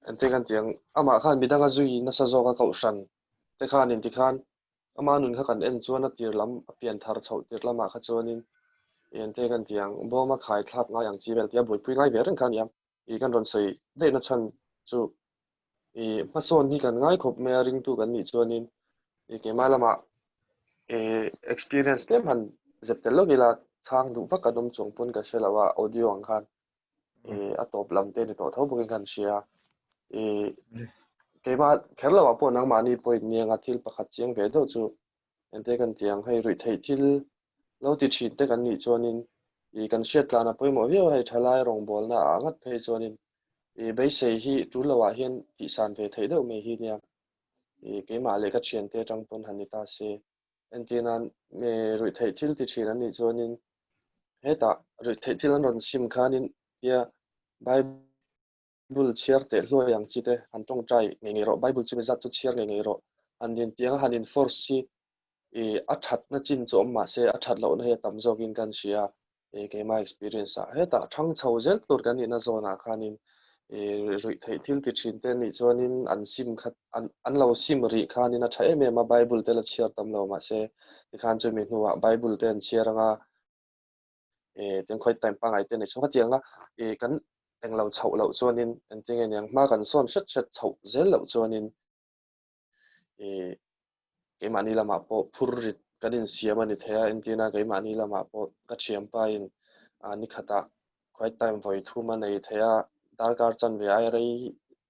ente kan tiang ama khan midanga zui na sa zoga kau shan te khan in ti khan ama nun kha kan en chuan a tir lam a pian thar chho tir lama kha chuanin ente kan tiang bo ma khai thlap nga yang chi vel tia boi pui ngai ve ren khan yam I kan ron sei de na chan chu ma son ni kan ngai khop me ring tu kan ni chuanin ke malama experience tem han zeptel lo gila chang du vak kadom chong pun ka shelawa audio ang khan a top lam te ni to tho bukin kan shia ke ma kherla wa po nang mani point ni nga thil pakhat chiang ve do chu ente kan tiang hei rui thei thil lo ti thin te kan ni chuanin kan shet lana poimo hiao hei thalai rong bol na angat phei chuanin bei sei hi tu lawa hian ti san ve thei do me hi nia ke ma le ka thian te tang pon hanita se entinan me rui thei thil ti thin an ni chuanin heta rui thei thil an ron sim khanin ya Bible chiar te hlo yang chi te an tong trai nge nge ro Bible chu zat chu chiar nge nge ro an din tiang hanin force si a that na chin chu ma se a that lo na he tam zogin kan sia ke ma experience a heta thang chho zel tur kan ni na zona khanin rui thei thil ti thin te ni chuanin an sim khat an lo sim ri khanin a thae me ma Bible te la chiar tam lo ma se ti khan chu mi hnuwa Bible te an chiar anga tiếng khoi time pa ngai te nei chunga tianga kan eng lo chho lo chuanin an ting en yang ma kan son shat shat chho zel lo chuanin ke mani lama po phurrit kadin siam ani thea entina ke mani lama po ka thiam pa in ani khata khoi time voi thuma nei thea darkar chan ve ai rei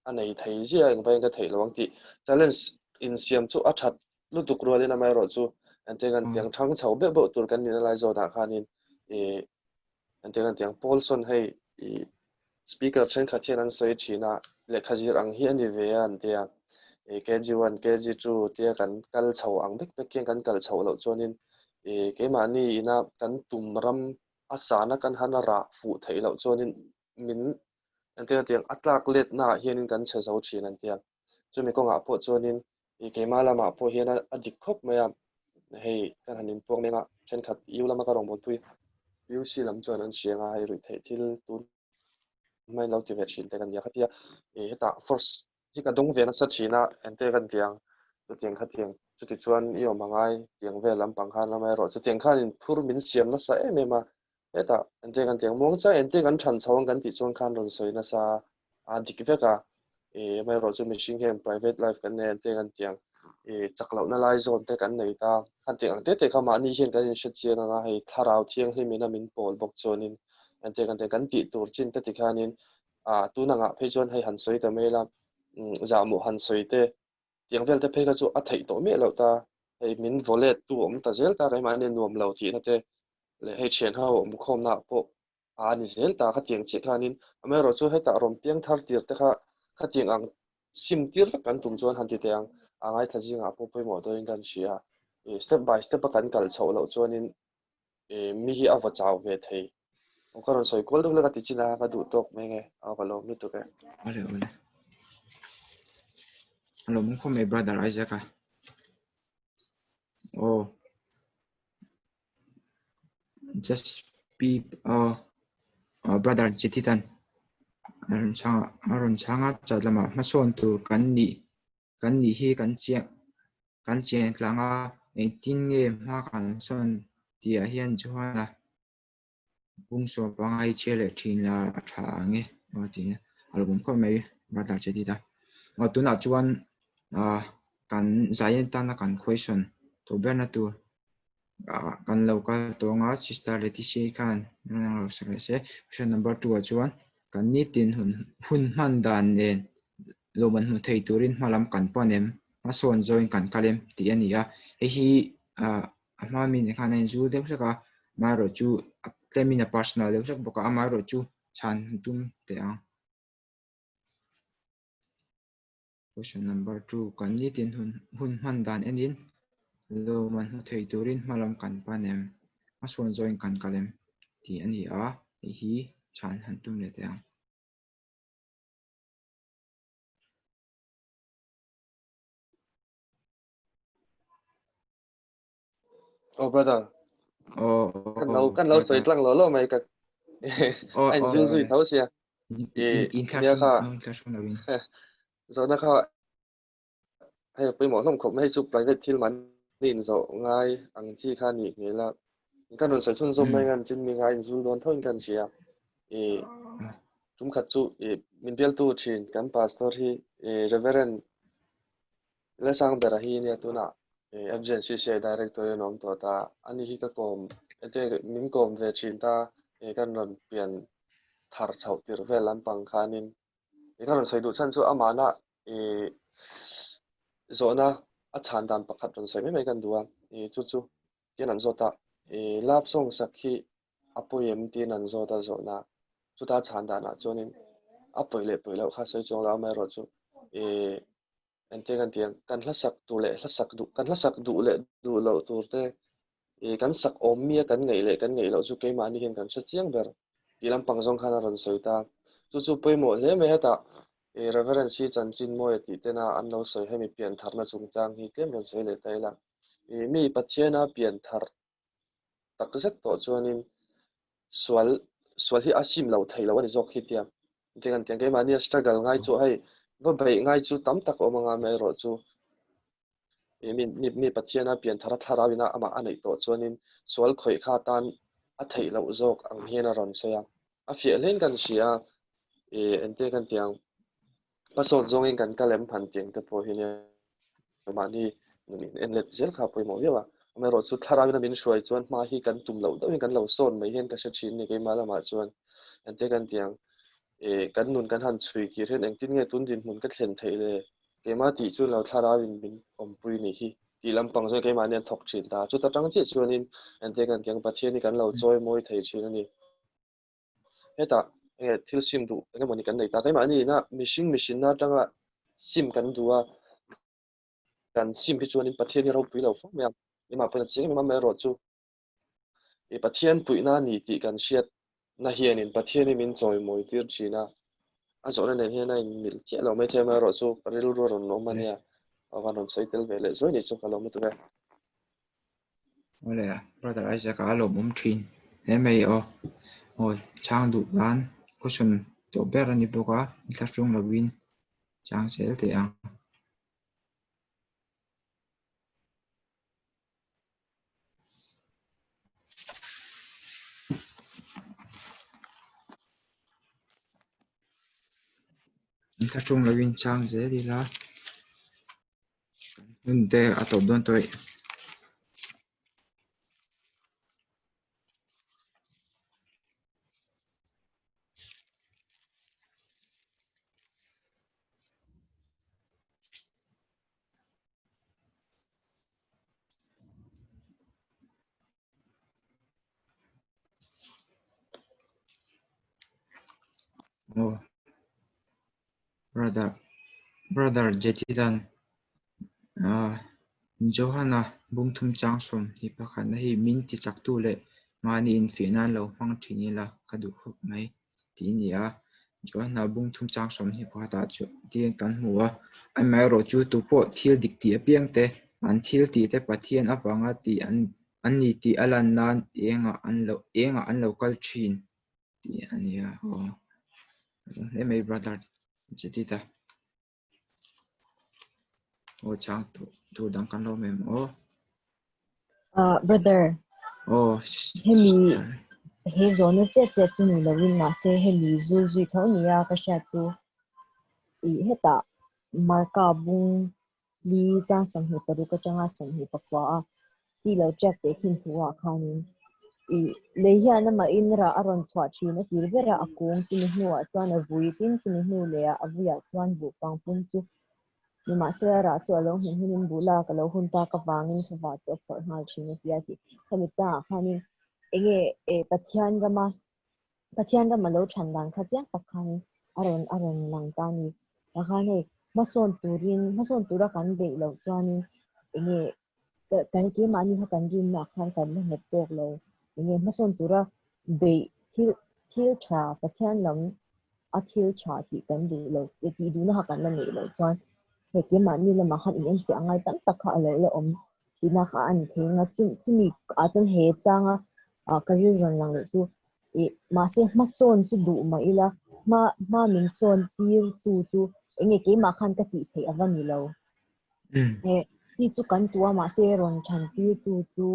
anei thei zia eng bai ka thei lawang ti challenge in siam chu a that lu tuk rualin amai ro chu ante kan tiang thang chho be bo tur kan ni lai zo da khanin ante kan tiang Paulson hei speaker chen khathian an soi thina le khazir ang hi ani ve an tia KG1 KG2 tia kan kal chho ang bek bek kan kal chho lo chuanin ke mani ina kan tumram asana kan hanara fu thei lo chuanin min ante tiang atlak let na hian kan che zo thin an tia chumi ko nga po chuanin ke malama po hian a dik khop maya hei kan hanin pawng menga chen khat iulama ka rong bon tui UC lam chuan an sianga hei rui thei thil tur mai lo ti ve thin te kan ya khatia heta force hi ka dong ve na sa thina ente kan tiang chu tiang kha tiang chu ti chuan i om angai tiang ve lam pang khan lamai ro chu tiang khan in phur min siam na sa em em a heta ente kan tiang mong cha ente kan than chawang kan ti chuan khan ron soi na sa a dik ve ka mai ro chu machine hem private life kan ne ente kan tiang chaklo na lai zone te kan nei ta khan tiang te te khama ni hian kan in shet chian anga hei tharau thiang hi mina min pol bok chuanin ante kan ti tur chin te tikhanin tu na nga phei chuan hei han soi ta mela za mu han soi te tiang vel te phei ka chu a thei to me lo ta hei min volet tu om ta zel ta kai ma ne nuam lo thi na te le hei chen ha mu khom na po ani zel ta kha tiang chi khanin amero chu heta rom piang thar tir te kha tiang ang sim tir kan tum chuan han ti te ang angai thajinga po poimo do in kan sia step by step kan kal chho lo chuanin mi hi awa chaw ve thei karon soi kol dum la ti china ka du tok me nge awa lo mi to ke ole alo mun ko me brother Isaac oh just be brother Chititan aron changa chalama mason tu kan ni hi kan chiang tlanga 18 nge ma kan son tia hian chuana bungso pangai chele thina thange oti album ko mai brother Chitita tuna chuan kan zayen tana kan question to bena tu kan local tonga sister Leticia kan se question number 2 chuan kan ni tin hun man dan nen loman mu thei turin malam kan panem mason join kan kalem ti ania hi ama mi ne kan en ju de ka maro chu temina personal de boka amaro chu chan tum te a question number 2 kan ni tin hun man dan enin loman mu thei turin malam kan panem mason join kan kalem ti ania hi chan han tum le te a oh brother kan lo soi tlang lo mai ka anh zui zui thấu xia in mia kha classroom na win zo na kha hay poi mo long khom hay su private thil man nin zo ngai ang chi kha ni nge la kan ron soi chun zo mai ngan chin mi ngai zul don thon kan sia tum khat chu min bel tu thin kan pastor hi reverend la sang bera hi ne tu na agency se director nom to ta ani hi ka kom ate min kom ve thin ta kan ron pian thar chau tir ve lam pang khanin kan ron soi du chan chu amana zona a chan dan pakhat ron soi mai kan duwa chu tian an zota lap song sakhi apoyem tin an zota zona chu ta chan dan a chonin apoi le poi lo kha soi chong la mai ro chu ente kan tiang kan hlasak tu le hlasak du kan hlasak du le du lo tur te kan sak om mia kan ngei lo chu ke ma ni hen kan sa chiang ber ti lam pang zong khana ron soi ta chu poimo hle me hata reverend si chan chin mo ti te na an lo soi hemi pian thar na chung chang hi tlem ron soi le tai la mi pathiana pian thar tak zet to chuanin swal hi asim lo thei lo ani zok hi tia te kan tiang ke ma ni struggle ngai chu hai bo bai ngai chu tam tak o manga me ro chu mi pathiana pian thara tharawina ama anei to chuanin swal khoi kha tan a thei lo zok ang hian a ron soya a fi len kan sia ente kan tiang pasot zong in kan kalem phan tiang te po hinia ma ni en let zel kha poi mo yawa me ro chu tharawina min shuai chuan ma hi kan tum lo do kan lo son mai hian ka sha thin ni ke mala ma chuan ente kan tiang kan nun kan han chui ki ren eng tin nge tun din mun ka thlen thei le ke ma ti chu lo tharawin bin om pui ni hi ti lampang zo ke ma nen thok thin ta chu ta tang chi chuanin ente kan tiang pathian ni kan lo choi moi thei thin ani heta thil sim du enge moni kan nei ta ke ma ni na machine na tanga sim kan duwa kan sim hi chuanin pathian ni ro pui lo fo me ma pona ching ma me ro chu pathian pui na ni ti kan siat na hianin pathian ni min choi moi tir china a zo na hian ai mil che lo mai thema ro chu paril ro ron no mania awan on saitel vele zo ni chu kalo mu tu ga ole brother Isaac alo mum thin he mai oi chang du ban question to ber ani boka classroom la win chang sel te ang classroom la win chang je di la unte atop don toi oh brother Jetidan Johanna bungthum changsom hi pakhat na hi min ti chak tu le mani in finan lo mang thini la kadu khup mai ti ni a Johanna bungthum changsom hi pakhat chu ti kan hmuwa ai mai ro chu tu po thil dik ti apiang te an thil ti te pathian awanga ti an ni ti alan nan enga an local thin ti ania le mai brother Jetita chang tu dang kan lo mem brother oh hemi sister he zone che chu ni lo win na se hemi zui tho ni ya ka sha chu I heta marka bung li chang som he paru ka changa som he pakwa ti lo check te thin thuwa khanin I le hian na ma in ra aron chwa thi na tir vera akung chi ni hnuwa chuan a vui tin chi ni hnu le a avuya chuan bu pang pum chu ni ma se ra chu lo hin bula ka lo hun ta ka wangin thwa chu for hal thi na tia ti khami cha khanin enge pathian rama lo than dan kha cha pakhan aron lang ta ni khane mason tura kan be lo chuanin enge kan ke mani ha kan rin na khan kan na het tok lo enge mason tura be thil tha pathian lam a thil tha ti kan du lo ti du na ha kan na nei lo chuan he ke mani la ma khan in fi angai tam tak kha lo le om ina kha an thenga chumi a chon he changa career ron lang le chu ma se mason chu du ma ila ma min son tir tu chu enge ke ma khan ka ti thei awani lo chi chu kan tua ma se ron than tir tu chu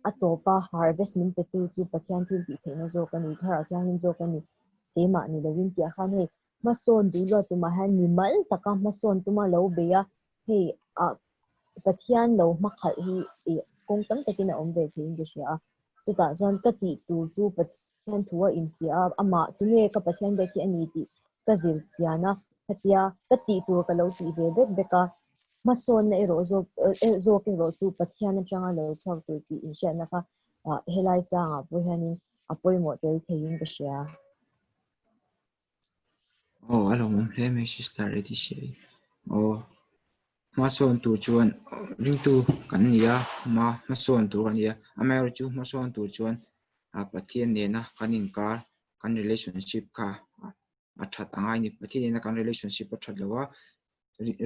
atopa harvest min pe tu chu pathian thil ti thei na zo kani thara kyangin zo kani te ma ni lo win tia khan he mason du lo tu ma han ni mal taka mason tu ma lo be ya he pathian lo ma khal hi kong tam takin om ve thein ge sha chu ta zon ka ti tu chu pathian thuwa in sia ama tu ne ka pathian be ki ani ti ka zil chiana khatia ka ti tu ka lo ti ve beka mason na zo ke ro chu pathian changa lo chok tu ti in sha na ka helai changa bu hanin apoi model thein ge sha alo mom hle me sister ready she ma son tu chuan ring tu kan nia ma son tu kan nia amer chu ma son tu chuan pathian ne na kanin ka kan relationship ka athat angai ni pathian na kan relationship athat lawa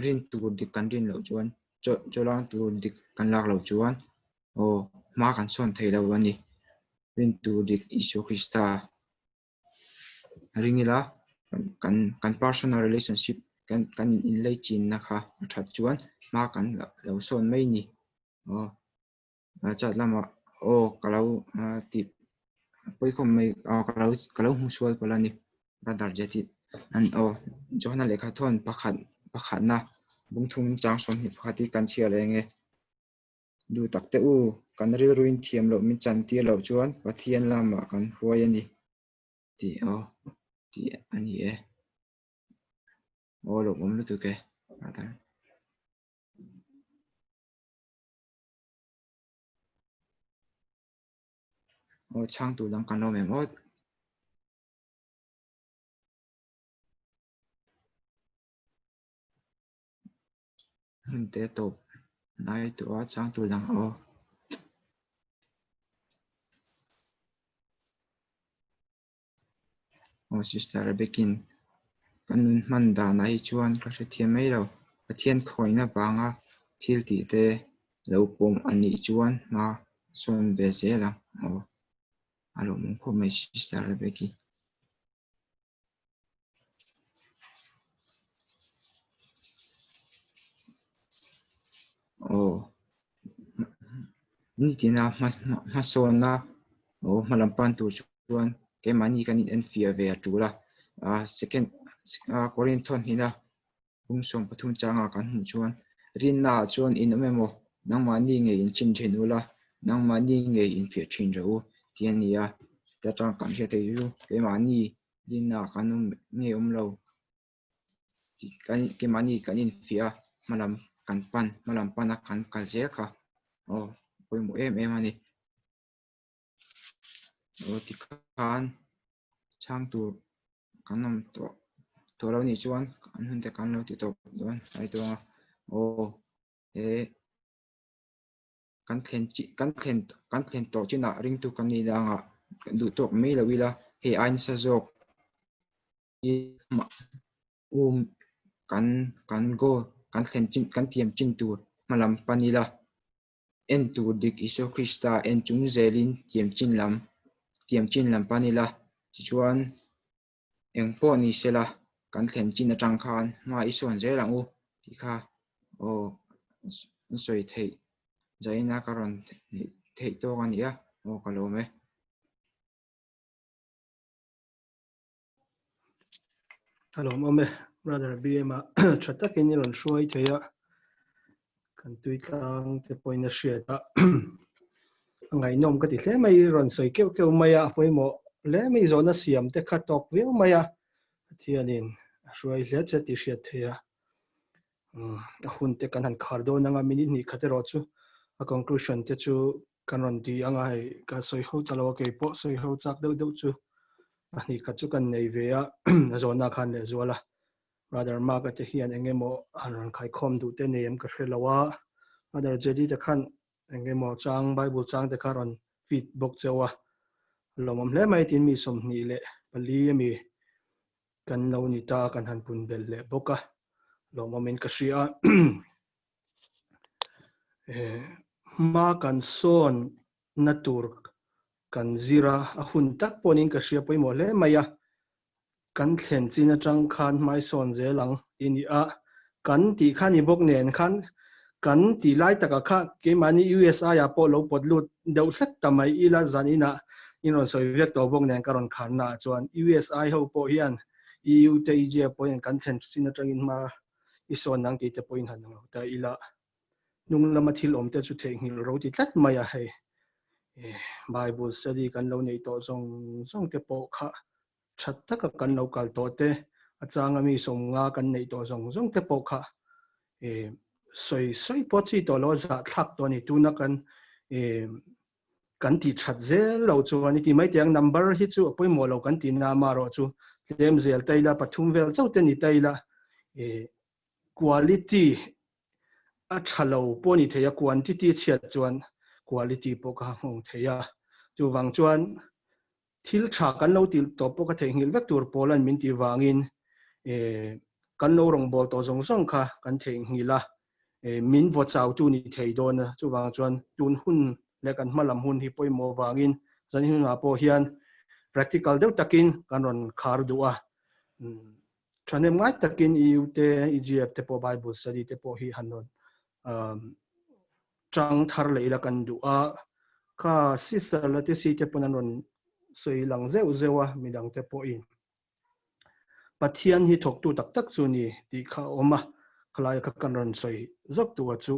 rin tu dik kan rin lo chuan cholang tu dik kan lak lo chuan ma kan son thei lo ani rin tu dik isu krista ringila kan personal relationship kan in lei chin na kha that chuan ma kan lo son mai ni chat lama kalau ti poi khom mai kalau hu sual polani brother Jeti an johna lekha thon pakhat na bungthum changsom hi phati kan chia lenge du takte kan ril ruin thiam lo min chan ti lo chuan pathian lama kan huai ani ti ti ani lo mom lu tu ke brother chang tu dang kan lo mem te to nai tu chang tu dang sister bekin kan man da nai chuan ka se thiam mai lo pathian khoina banga thil ti te lo pom ani chuan ma son be zela alo mong kho mai sister beki ni tina ma son na malampan tu chuan ke mani kan in fear ve atula second Corinthon hina bungsom pathum changa kan hu chuan rinna chuan in memo nang mani nge in chin thenula nang mani nge in fe thin ro tiania ta tang kan se te yu ke mani rinna kanum nge lo ke mani kan in fia malam pana kan ka je kha poi mo em ani ti kan chang tu kan nam to lo ni chuan kan hun te kan lo ti top don ai to o e kan thlen to china ring tu kan ni danga du tok me lo wila he ain sa jok i kan go kan thlen chin kan tiam chin tu malam panila en tu dik iso krista en chung zelin tiam chin lam panila chuan eng po ni sela kan thlen chin atang khan ma ison zelang u ti kha o soi thei zaina karon thei to kan ya o kalome hello mame brother BM chata kini ron Hruai theya kan tui tlang te poina shia ta ngai nom ka ti hle mai ron soi keu maya poimo le mai zona siam te kha tok ve maya thianin Hruai hle che ti shia theya hun te kan han khar do nanga minute ni khate ro chu a conclusion te chu kan ron ti anga hai ka soi ho talo ke po soi ho chak do chu ani kha chu kan nei ve a zona khan le zuala brother mark te hian engemo an khai khom du te nem ka hrelawa brother jedi te khan engemo chang bible chang te kharon feed book chewa lomom hle mai tin mi som ni le pali mi kan no ni ta kan han pun bel le boka lomom in ka shia ma kan son natur kan zira a hun tak ponin ka shia poimo le maya kan thlen chin atang khan mai son zelang ini a kan ti khan i bok nen khan kan ti lai taka kha ke mani USA ya po lo podlut deu thlat tamai ila zanina inon soi vek to bok nen karon khan na chuan USA ho po hian EU te je po en kan thlen chin atang in ma ison nang ti te point han lo ta ila nung lama thil om te chu the ngil ro ti tlat maya hei Bible study kan lo nei to zong te po kha that taka kan lo kal to te achanga mi som nga kan nei to zong te po kha soi po chi to lo za thak to ni tu na kan kan ti that zel lo chu ani ti mai tiang number hi chu apoi mo lo kan ti na ma ro chu lem zel taila pathum vel chau te ni taila quality a thalo po ni theya quantity chiat chuan quality po ka hong theya chu wang chuan thil tha kan lo til to po ka the ngil vek tur polan min ti wangin kan lo rong bol to zong kha kan the ngila min vo chau tu ni thei don chu wang chuan tun hun le kan hmalam hun hi poimo wangin zan hin na po hian practical deuh takin kan ron khar duwa thanem ngai takin EU te EGF te po Bible study te po hi hanon chang thar leila kan duwa kha sister la te si te ponan ron soi lang zewa midang te po in pathian hi thok tu tak chu ni ti kha oma khlai ka kan ron soi zok tu chu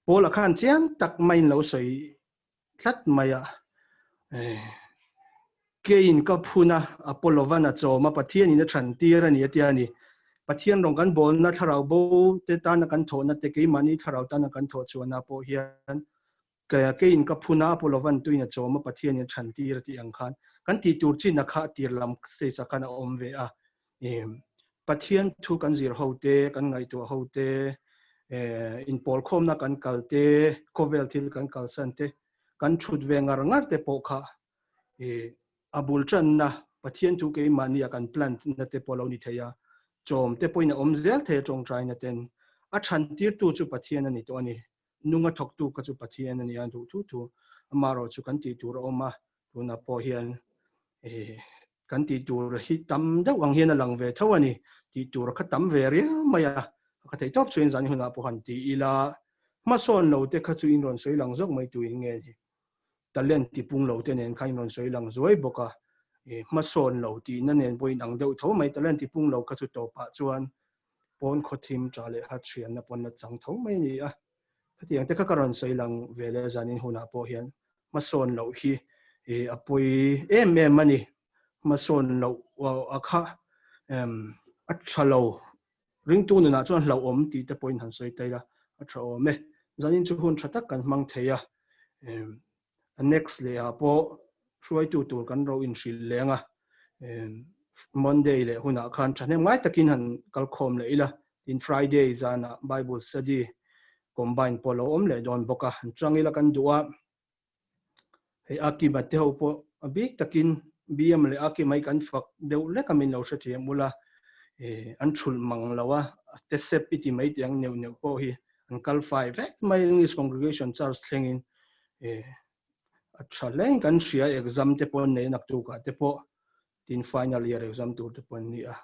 pola khan chiang tak mai lo soi thlat maya kein ka phuna apolovana choma pathian in than tira ni atiani pathian rong kan bol na tharau bo te ta na kan tho na te ke mani tharau ta na kan tho chuana po hian kein ka phuna apolovan tuina choma pathian in than tira ti ang khan kan ti tur chi na kha tir lam se cha kana om ve a pathian thu kan zir hote kan ngai tu hote in pol khom na kan kalte kovel thil kan kalsante kan thut ve ngar te po kha abul chan na pathian thu ke mani kan plant na te polo ni theya chom te poina omzel the chong trai na ten a than tir tu chu pathian ani to ani nunga thok tu ka chu pathian ani an thu amaro chu kan ti tur oma tuna po hian kan ti tur hi tam deuh ang hian a lang ve thawani ti tur kha tam ve ria maya ka thei top chuin zan huna po han ti ila ma son lo te kha chu in ron soi lang zok mai tu in nge talent ti pung lo te nen khain ron soi lang zoi boka ma son lo ti na nen boin ang deuh tho mai talent ti pung lo kha chu to pa chuan pon khothim chale ha thian na pon na chang tho mai ni a tiang te kha karon soi lang vele zanin huna po hian ma son lo hi apoi mani ma son lo a kha a thalo ring tu na chuan hlo om ti te point han soi taila a tho me zanin chu hun thatak kan mang theya next le a po Hruaitu tur kan ro in hril lenga Monday le huna khan thane ngai takin han kal khom le ila in Friday zana Bible study combine polo om le don boka chang ila kan duwa he aki batte ho po abi takin biam le aki mai kan fak deu le kamin lo sathi mula an thul mang lawa te sepiti mai tiang neu neu po hi an kal 5 mai English congregation church thlengin a thaleng kan sia exam te pon nei nak tu ka te po tin final year exam tu te pon ni a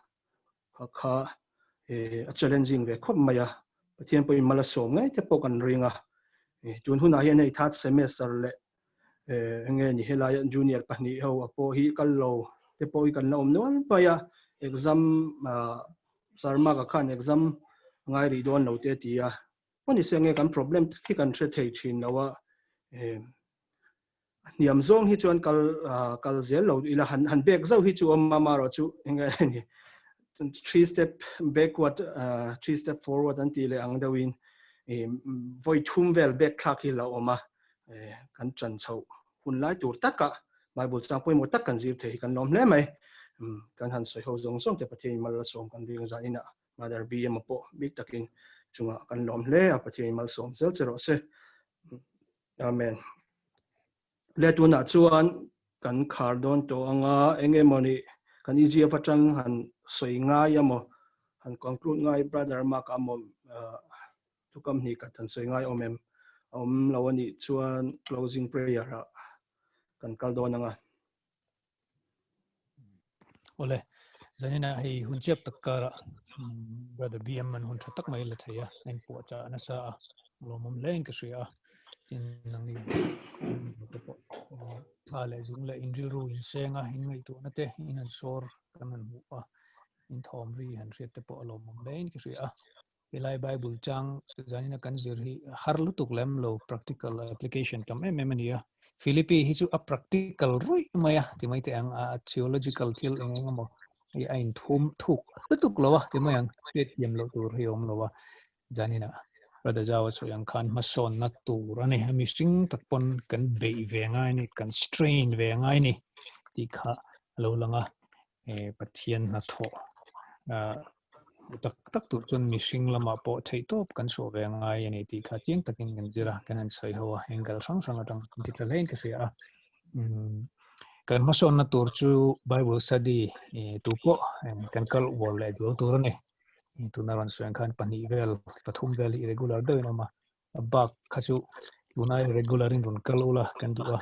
kha a challenging ve khop maya pathian po in mala som ngai te po kan ringa tun huna hian nei third semester le nge ni helai junior pani ho apo hi kal lo te po i kan nom non paya exam sarma ka khan exam ngai ri don lo te tia poni se nge kan problem ki kan the thei thin lawa niam zong hi chuan kal zel lo ila han back zo hi chu mama ro chu nge ni 3 step backward 3 step forward until le ang dawin voi thum vel back thak hi lo oma kan chan chho hun lai tur taka Bible chang poi mo tak kan zir thei kan nom hle mai kan han soi ho zong zong te pathian mal som kan ring za ina mother bi em po big takin chunga kan nom hle a pathian mal som zel chero se amen le tu na chuan kan khar don to anga enge moni kan iji patang han soi nga yamo han conclude ngai brother mak amom tu kam ni ka tan soi ngai omem lawani chuan closing prayer ha kan kal don anga ole zanina hei hunchep takara brother BM man hun tak mai la thaya en po cha na sa lomom leng ka sia tin nangi thale jung la injil ru in senga hin ngai tu na te in an sor kan an hu a in thom ri han riat te po lomom leng ka sia ilai Bible chang zanina kan zir hi har lu tuk lem lo practical application kam nia Philippi hi chu a practical rui maya ti mai te ang a theological til engamo ai ain thum thuk lutuk lawa ti mai ang pet yem lo tur hi om lawa zanina brother jawa so yang khan mason na tur ani mi sing takpon kan be ve ngai ni kan strain ve ngai ni ti kha lo langa pathian na tho tak tu chun mi sing lama po thei top kan so ve ngai ani ti kha ching takin kan jira kan an sai ho angle sang sang atang ti thlain ka sia kan mason na tur chu Bible study tu po kan kal wol le jol tur ne tu na ran so khan pani vel pathum vel irregular do na bak khachu tunai regular in run kalula kan duwa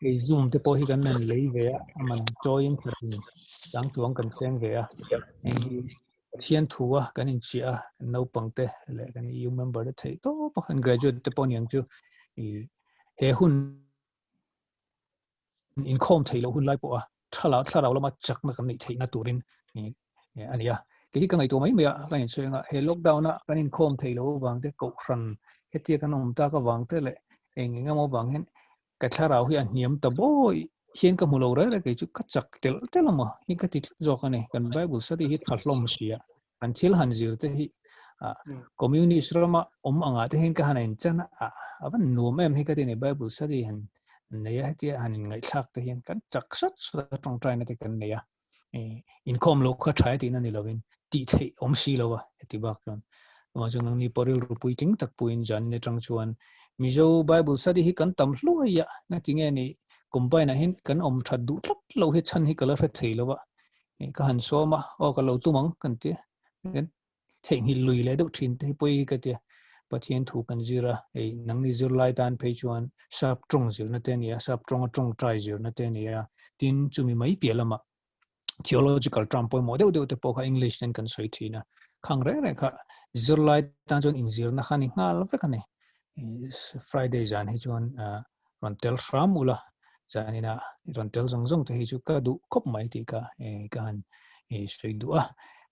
ei zoom te po hi kan nan lei ve aman join thin dang chuang kan seng ve a hian thuwa kan in chia no pangte le kan you member the thei to pakhan graduate te pon yang chu he hun in khom thei lo hun lai po a thla lo ma chak na kan nei thei na turin ania ke hi kan ai to mai me a kan chenga he lockdown na kan in khom thei lo wang te ko khran he ti kan om ta ka wang te le enga mo wang hen ka tharau hi an niam ta boy hian ka mulo ra ke chu ka chak tel ma hi ka ti zo ka ne kan Bible study hi thlom sia until han zir te hi community rama anga te hen ka hanin chana aban nuam em hi ka ti ne Bible study han neya ti han ngai thak te hian kan chak sat tong trai na te kan neya in kom lo kha thai ti na ni lovin ti thei om si lo wa ti bak ton ma jong ni poril ru pui ting tak puin jan ne tang chuan Mizo Bible study hi kan tam hlu ya na ti nge ni combine na hin kan om thad du tlap lo he chan hi kala thei lo wa ka han so ma o ka lo tu mang kan ti thei hi lui le do thin te pui ka ti pathian thu kan zira nang ni zur lai dan pe chuan sap trong zir na te nia sap trong trai zir na te nia tin chumi mai pialama theological trump point model de po kha English nen kan soi thina khang re kha zur lai dan chon in zir na khani ngal ve ka ne Friday jan hi chuan rontel ram ula janina rontel zong te hi chu ka du khop mai ti ka kan soi du a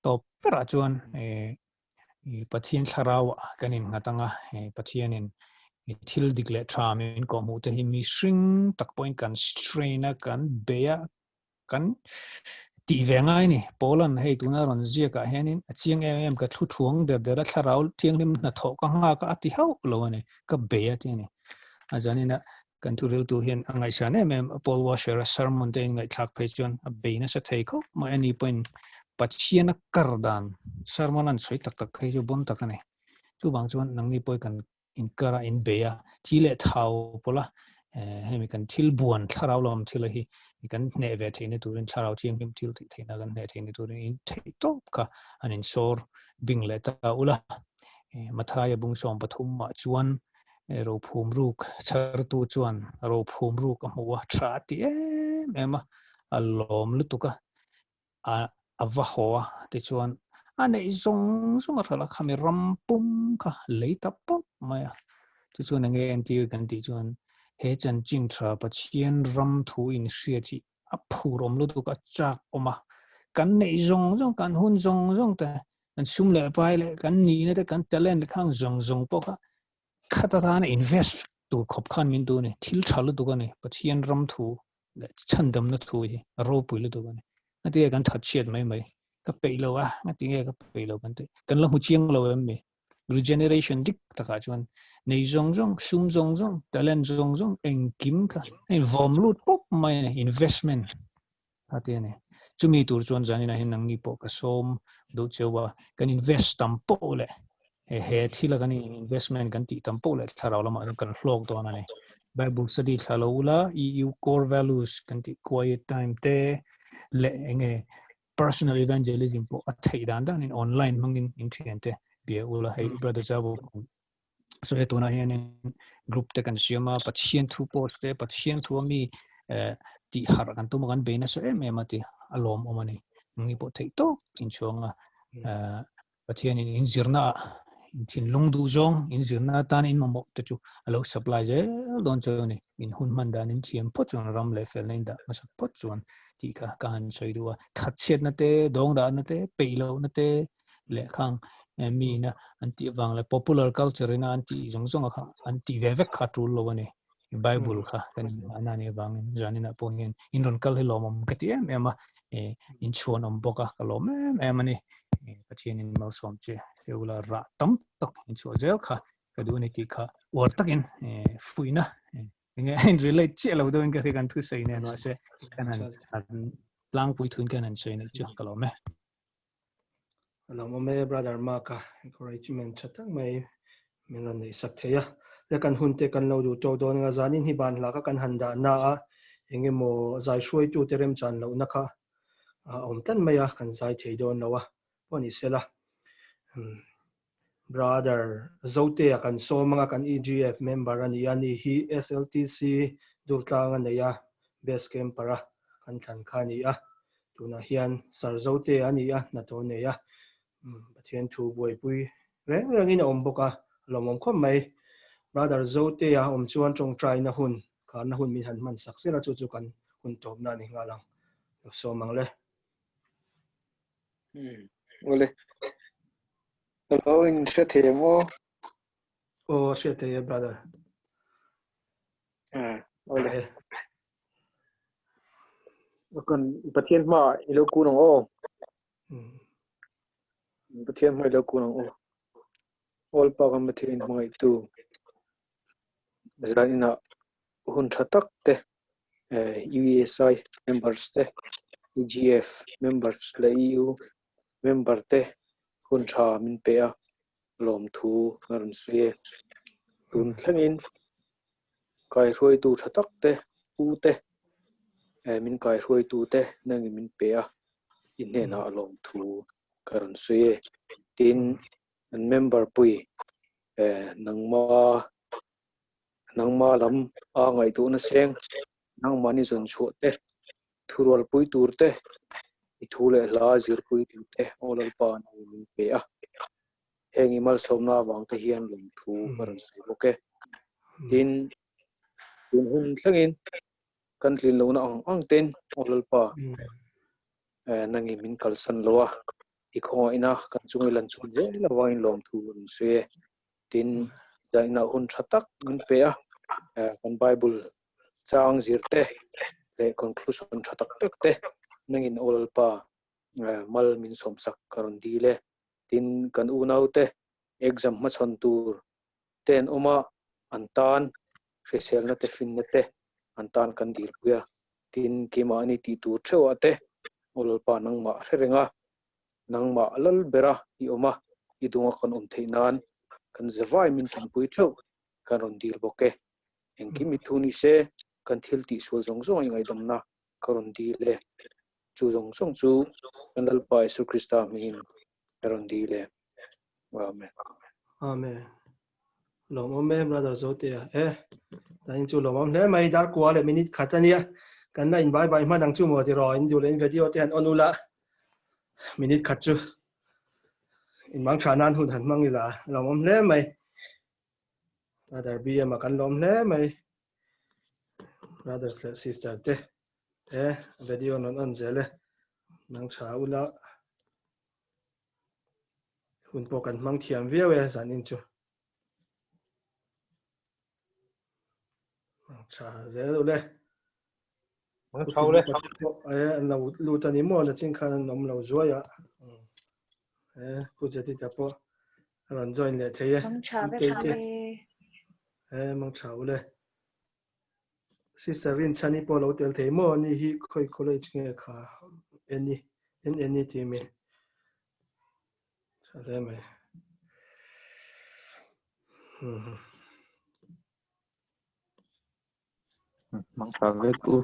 to pera chuan pathian tharawa kanin ngatanga pathian in thil dikle thamin ko mu te hi mi shring tak point kan strain kan beya kan ti vengai ni polan hei tuna ron zia ka henin chiang em ka thu thuang de ra tharau thiang lim na tho ka nga ka ati hau lo ne ka beya ti ni ajani na kan tu ril tu hian angai sa ne mem Paul Washer sermon te ngai thak phe chuan a beina sa thei ko ma any point pathiana kardan sermon an soi tak tak thei ju bon tak ne chu wang chuan nang ni poi kan in kara in beya thile thau pola hemi kan thil buan tharau lom thil hi kan ne ve theine turin tharau chiang him thil thi theina kan ne theine turin in thei top ka anin sor bing le ta ula mathaya bung som pathum ma chuan ro phum ruk char tu chuan ro phum ruk amwa tha ti ema alom lutuka a avahoa te chuan ane zong zong athala khami rampum ka leita pop maya te chuan nge anti kan ti chuan he chan jing thra pathian ram thu in hriati a phurom lutuka chak oma kan nei zong zong kan hun zong zong te kan sum le pai le kan ni ne te kan talent khang zong zong poka khata na invest tu khop khan min tu ne thil thalu tu ka ne pathian ram thu le chandam na thu hi ro pui lu tu ka ne ati kan that chet mai mai ka pe lo a ati ka pe lo kan la hu chiang lo em me regeneration dik ta ka chuan nei zong zong sum zong zong talent zong zong eng kim ka en vom lut pop mai investment ati ne chumi tur chuan jani na hin nang ni po ka som do chewa kan invest tam po le he thila kan investment kan ti tam po le tharau lama kan hlok to na ne Bible study thaloula EU core values kan ti quiet time te le enge personal evangelism po athei dan dan in online mangin intriente bia ula hey brother Zabo so etona hian group te kan siama pathian thu post te pathian thu mi ti har kan tu magan beina so em mati alom omani ngi po thei to in chonga pathian in zirna in thin lung du jong in zirna tan in momok te chu alo supply je don chone in hun man dan in thiam po chon ram le fel nei da masak po chon ti ka kan soi duwa khat chet na te dong da na te peilo na te le khang mi na anti wang le popular culture na anti jong jong kha anti vevek kha tu lo ne Bible kha kan anani wang janina pongin in ron kal helom ka ti em in chuan om boka kalom em ani pathian in mal som che seula ra tam tok in chu zel kha ka du ni ki kha war takin fuina nge in relate che lo do in ka kan thu sei ne no se kanan lang pui thun kanan sei ne chu kalome alama me brother maka encouragement chatang mai menon nei sak theya le kan hunte kan lo du to don nga zanin hi ban la ka kan handa na a engemo zai shuai tu terem chan lo na kha om tan maya kan zai thei don lawa poni sela brother zote kan so manga kan EGF member ani ani hi SLTC dultanga neya base camp para kan than khani a tuna hian sar zote ani a na to neya pathian thu boi pui reng reng in om boka lomom khom mai brother zote a om chuan tong trai na hun ka na hun mi han man saksela chu chu kan hun top na ni ngalang so mangle ole hello in shethemo oh shete brother ole kon pathian ma ilo kunong o pathian ma ilo kunong o all pa kam pathian mai tu zaina hun thatak te USI members te EGF members le EU member te hun tha min pe a lom thu ngaron suye tun thlangin kai Hruaitu thatak te u te min kai Hruaitu te nang min pe a inne na lom thu karon suye tin an member pui nangma lam a ngai tu na seng nangma ni zon chu te thurol pui tur te I thule la Zirtur te olal pa na min pe a hengi mal somna wang te hian lom thu karon sei boke tin hun thlangin kan tlin lo na ang ten olal pa nangi min kalsan lowa I kho ina kan chungi lan chu je la wain lom thu karon sei tin zaina hun thatak min pe a kan Bible chang zirte le conclusion thatak tak te nangin olal pa mal min somsak karon dile tin kan unaute exam ma chon tur ten oma antan resel na te fin na te antan kan dir puya tin kima ani ti tu thewa te ol pa nang ma hrenga nang ma lal bera I oma idunga kan theinan kan zawai min chun pui tho kan ron dir boke engki mi thuni se kan thil ti sul zong zong ngai damna karon di le chu zong song chu kan lal pa Yesu Krista min karon di le amen amen lom ome brother zotia dan chu lom om le mai dar kwa le minute khatania kan na in bye ma dang chu mo ti ro in du len video te an onula minute khat chu in mang chanan hun han mang ila lom om le mai brother bi ma kan lom le mai brothers and sister te video non on zele mang cha ula hun po kan mang thiam via we zan in chu mang cha zele le mang chau le lo lu ta ni mo la chin khan nom lo zo ya pu je ti ta po ron join le the ye Mang cha ve te kha mang cha ule sister rin chani po lo tel the mo ni hi khoi college nge kha any ti me cha le me mang sa ve tu